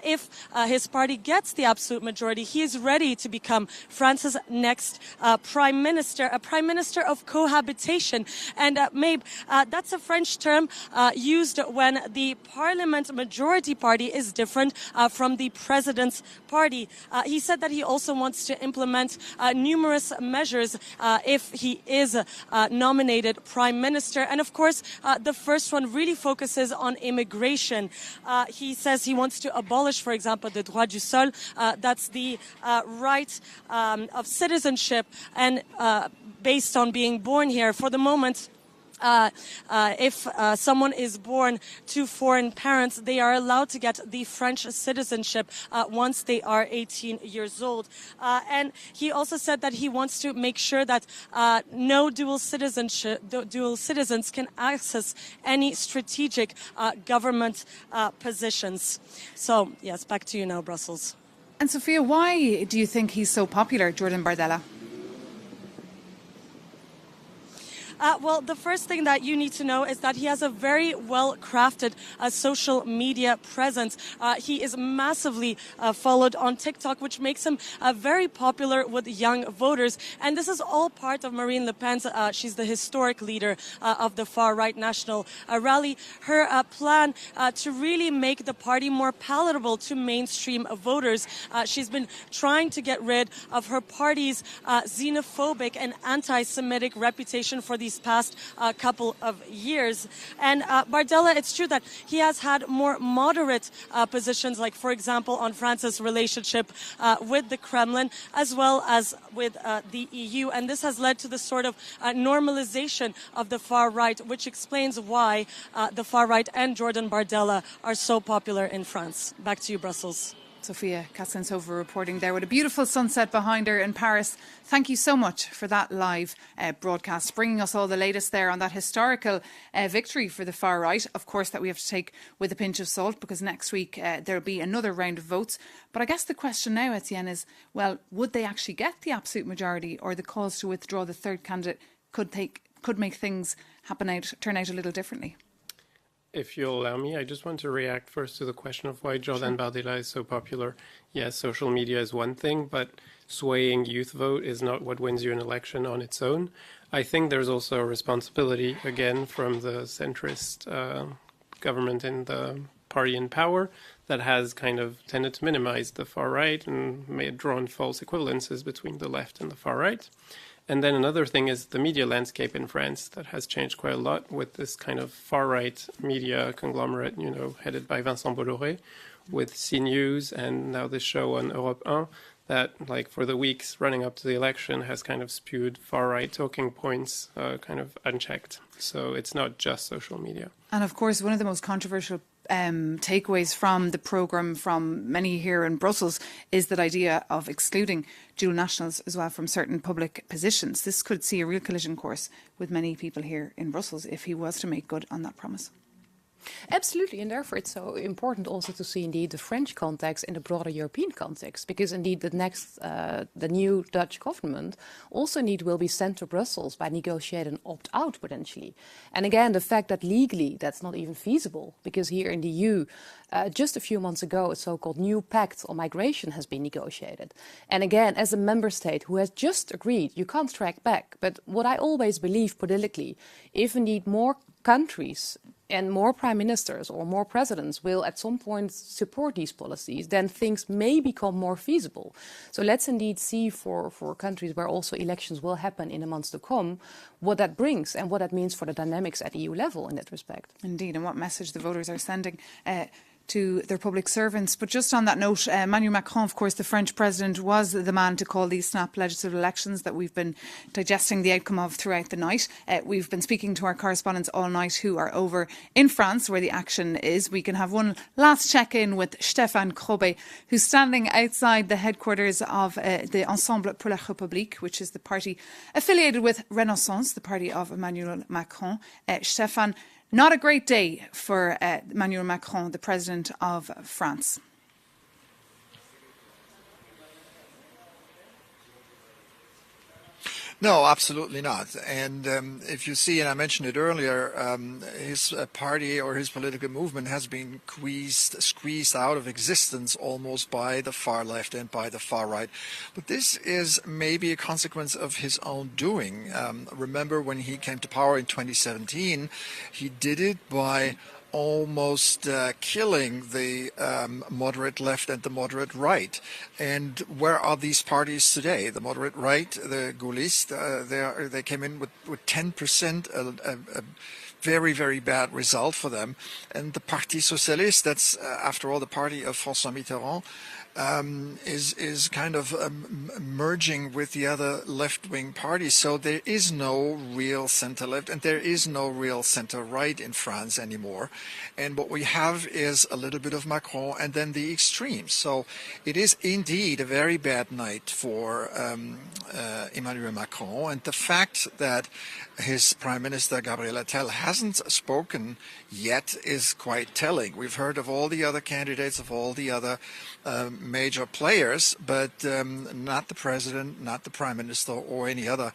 if his party gets the absolute majority, he is ready to become France's next prime minister, a prime minister of cohabitation. And Mabe, that's a French term used when the parliament majority party is different from the president's party. He said that he also wants to implement numerous measures if he is nominated prime minister. And of course, the first one really focuses on immigration. He says he wants to abolish, for example, the droit du sol. That's the right of citizenship and based on being born here. For the moment, if someone is born to foreign parents, they are allowed to get the French citizenship once they are 18 years old. And he also said that he wants to make sure that no dual citizens can access any strategic government positions. So, yes, back to you now, Brussels. And Sophia, why do you think he's so popular, Jordan Bardella? Well, the first thing that you need to know is that he has a very well-crafted social media presence. He is massively followed on TikTok, which makes him very popular with young voters. And this is all part of Marine Le Pen's, she's the historic leader of the far-right National Rally, her plan to really make the party more palatable to mainstream voters. She's been trying to get rid of her party's xenophobic and anti-Semitic reputation for these past couple of years. And Bardella, it's true that he has had more moderate positions, like, for example, on France's relationship with the Kremlin, as well as with the EU. And this has led to the sort of normalization of the far right, which explains why the far right and Jordan Bardella are so popular in France. Back to you, Brussels. Sophia Kassensova reporting there with a beautiful sunset behind her in Paris. Thank you so much for that live broadcast, bringing us all the latest there on that historical victory for the far right. Of course, that we have to take with a pinch of salt, because next week there'll be another round of votes. But I guess the question now, Etienne, is, well, would they actually get the absolute majority, or the cause to withdraw the third candidate could make things turn out a little differently? If you'll allow me, I just want to react first to the question of why Jordan Bardella is so popular. Yes, social media is one thing, but swaying youth vote is not what wins you an election on its own. I think there's also a responsibility, again, from the centrist government and the party in power that has kind of tended to minimize the far right and may have drawn false equivalences between the left and the far right. And then another thing is the media landscape in France that has changed quite a lot with this kind of far-right media conglomerate, headed by Vincent Bolloré, with CNews and now this show on Europe 1 that, like, for the weeks running up to the election has kind of spewed far-right talking points kind of unchecked. So it's not just social media. And of course, one of the most controversial takeaways from the programme from many here in Brussels is that idea of excluding dual nationals as well from certain public positions. This could see a real collision course with many people here in Brussels if he was to make good on that promise. Absolutely, and therefore it's so important also to see indeed the French context in the broader European context, because indeed the new Dutch government also indeed will be sent to Brussels by negotiating an opt-out potentially. And again, the fact that legally that's not even feasible, because here in the EU, just a few months ago, a so-called new pact on migration has been negotiated. And again, as a member state who has just agreed, you can't track back. But what I always believe politically, if indeed more countries and more prime ministers or more presidents will at some point support these policies, then things may become more feasible. So let's indeed see for countries where also elections will happen in the months to come, what that brings and what that means for the dynamics at EU level in that respect. Indeed, and what message the voters are sending. to their public servants. But just on that note, Emmanuel Macron, of course, the French president, was the man to call these snap legislative elections that we've been digesting the outcome of throughout the night. We've been speaking to our correspondents all night who are over in France where the action is. We can have one last check-in with Stéphane Crobet, who's standing outside the headquarters of the Ensemble pour la République, which is the party affiliated with Renaissance, the party of Emmanuel Macron. Stéphane, not a great day for Emmanuel Macron, the President of France. No, absolutely not. And if you see, and I mentioned it earlier, his party or his political movement has been squeezed out of existence almost by the far left and by the far right. But this is maybe a consequence of his own doing. Remember when he came to power in 2017, he did it by almost killing the moderate left and the moderate right. And where are these parties today? The moderate right, the Gaullistes, they came in with 10%, a very, very bad result for them. And the Parti Socialiste, that's after all the party of François Mitterrand, is kind of merging with the other left-wing parties. So there is no real center-left and there is no real center-right in France anymore. And what we have is a little bit of Macron and then the extremes. So it is indeed a very bad night for Emmanuel Macron. And the fact that his Prime Minister Gabriel Attal hasn't spoken yet is quite telling. We've heard of all the other candidates, of all the other major players, but not the president, not the prime minister, or any other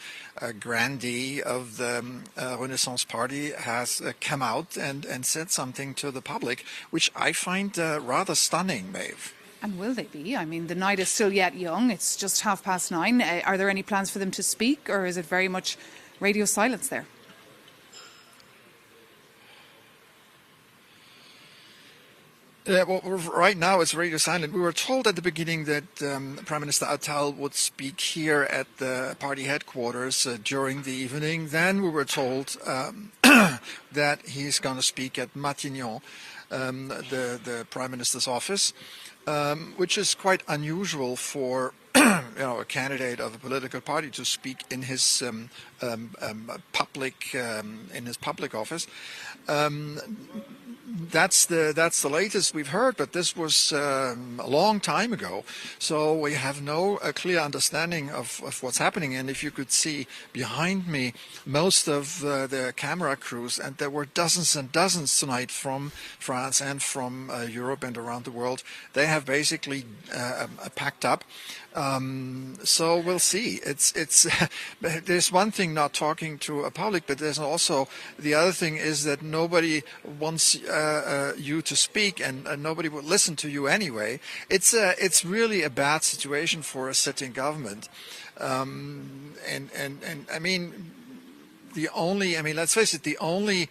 grandee of the Renaissance Party has come out and said something to the public, which I find rather stunning, Maeve. And will they be? I mean, the night is still yet young. It's just 9:30. Are there any plans for them to speak, or is it very much radio silence there? Well, right now it's radio silent. We were told at the beginning that Prime Minister Attal would speak here at the party headquarters during the evening. Then we were told that he's going to speak at Matignon, the Prime Minister's office, which is quite unusual for a candidate of a political party to speak in his public office. That's the latest we've heard, but this was a long time ago. So we have no clear understanding of what's happening. And if you could see behind me, most of the camera crews, and there were dozens and dozens tonight from France and from Europe and around the world, they have basically packed up. So we'll see. It's there's one thing not talking to a public, but there's also the other thing is that nobody wants you to speak, and nobody would listen to you anyway. It's really a bad situation for a sitting government, and I mean let's face it, the only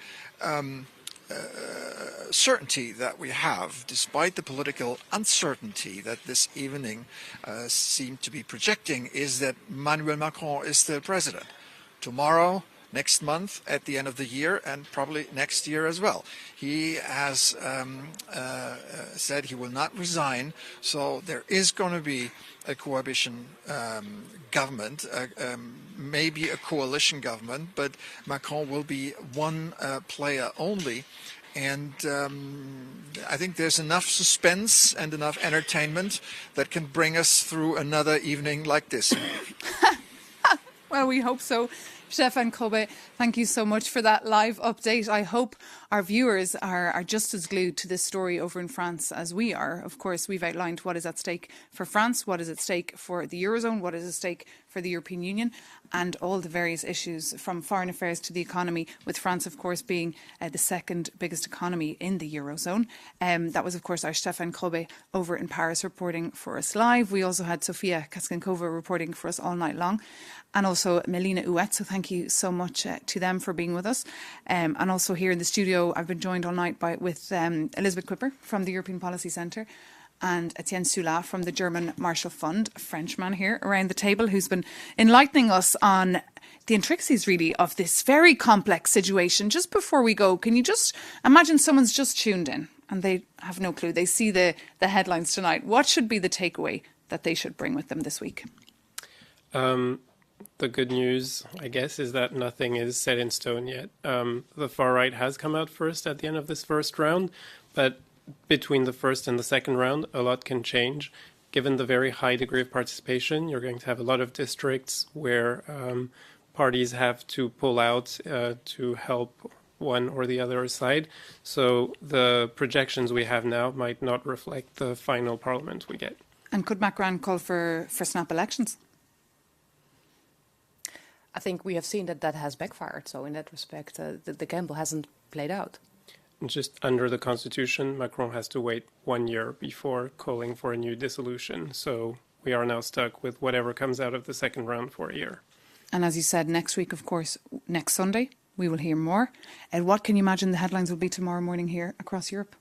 certainty that we have, despite the political uncertainty that this evening seemed to be projecting, is that Emmanuel Macron is still president. Tomorrow, next month, at the end of the year, and probably next year as well. He has said he will not resign, so there is going to be a coalition government, maybe a coalition government, but Macron will be one player only. And I think there's enough suspense and enough entertainment that can bring us through another evening like this. Well, we hope so. Stéphane Crobet, thank you so much for that live update. I hope our viewers are just as glued to this story over in France as we are. Of course, we've outlined what is at stake for France, what is at stake for the Eurozone, what is at stake for the European Union, and all the various issues from foreign affairs to the economy, with France, of course, being the second biggest economy in the Eurozone. That was, of course, our Stéphane Crobet over in Paris reporting for us live. We also had Sofia Kaskankova reporting for us all night long, and also Melina Huet. So thank you so much to them for being with us. And also here in the studio, I've been joined all night with Elizabeth Kuipper from the European Policy Centre and Etienne Soula from the German Marshall Fund, a Frenchman here around the table who's been enlightening us on the intricacies, really, of this very complex situation. Just before we go, can you just imagine someone's just tuned in and they have no clue. They see the headlines tonight. What should be the takeaway that they should bring with them this week? The good news, I guess, is that nothing is set in stone yet. The far right has come out first at the end of this first round, but between the first and the second round, a lot can change. Given the very high degree of participation, you're going to have a lot of districts where parties have to pull out to help one or the other side. So the projections we have now might not reflect the final parliament we get. And could Macron call for snap elections? I think we have seen that has backfired. So in that respect, the gamble hasn't played out. Just under the constitution, Macron has to wait 1 year before calling for a new dissolution. So we are now stuck with whatever comes out of the second round for a year. And as you said, next week, of course, next Sunday, we will hear more. And what can you imagine the headlines will be tomorrow morning here across Europe?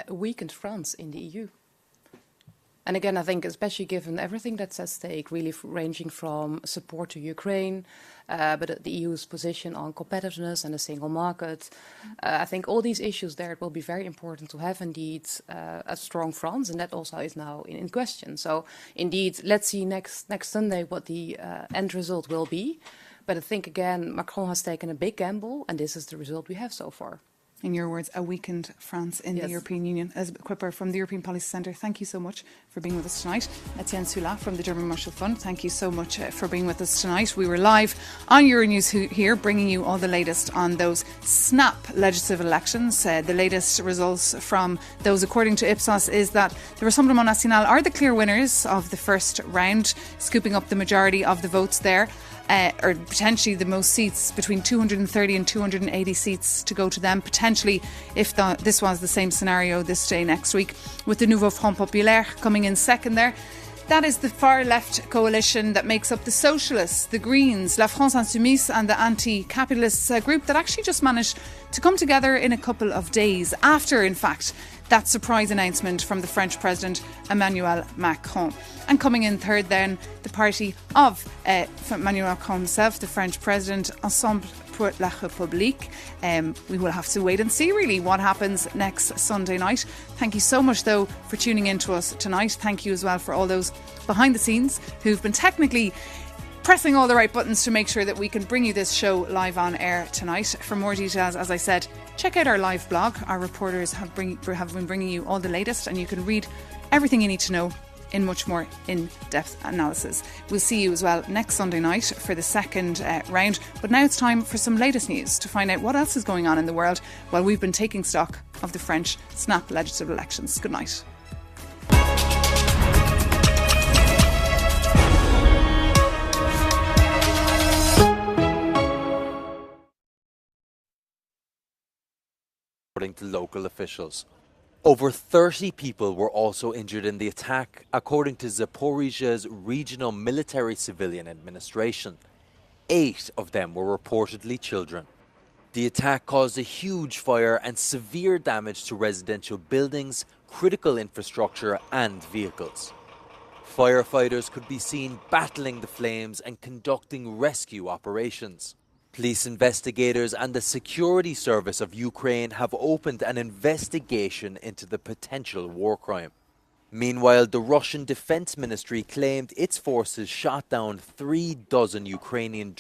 A weakened France in the EU. And again, I think especially given everything that's at stake, really ranging from support to Ukraine, but the EU's position on competitiveness and the single market, I think all these issues there, it will be very important to have indeed a strong France, and that also is now in question. So indeed, let's see next Sunday what the end result will be. But I think, again, Macron has taken a big gamble, and this is the result we have so far. In your words, a weakened France in the European Union. Elizabeth Kuipper from the European Policy Centre, thank you so much for being with us tonight. Etienne Soula from the German Marshall Fund, thank you so much for being with us tonight. We were live on Euronews here, bringing you all the latest on those snap legislative elections. The latest results from those, according to Ipsos, is that the Rassemblement National are the clear winners of the first round, scooping up the majority of the votes there. Or potentially the most seats, between 230 and 280 seats to go to them, potentially if this was the same scenario this day next week, with the Nouveau Front Populaire coming in second there. That is the far left coalition that makes up the Socialists, the Greens, La France Insoumise and the anti-capitalists group that actually just managed to come together in a couple of days after, in fact, that surprise announcement from the French President Emmanuel Macron. And coming in third then, the party of Emmanuel Macron himself, the French President, Ensemble pour la République. We will have to wait and see really what happens next Sunday night. Thank you so much though for tuning in to us tonight. Thank you as well for all those behind the scenes who've been technically pressing all the right buttons to make sure that we can bring you this show live on air tonight. For more details, as I said, check out our live blog. Our reporters have been bringing you all the latest, and you can read everything you need to know in much more in-depth analysis. We'll see you as well next Sunday night for the second round. But now it's time for some latest news to find out what else is going on in the world while we've been taking stock of the French snap legislative elections. Good night. According to local officials. Over 30 people were also injured in the attack, according to Zaporizhia's regional military civilian administration. 8 of them were reportedly children. The attack caused a huge fire and severe damage to residential buildings, critical infrastructure and vehicles. Firefighters could be seen battling the flames and conducting rescue operations. Police investigators and the security service of Ukraine have opened an investigation into the potential war crime. Meanwhile, the Russian Defense Ministry claimed its forces shot down 3 dozen Ukrainian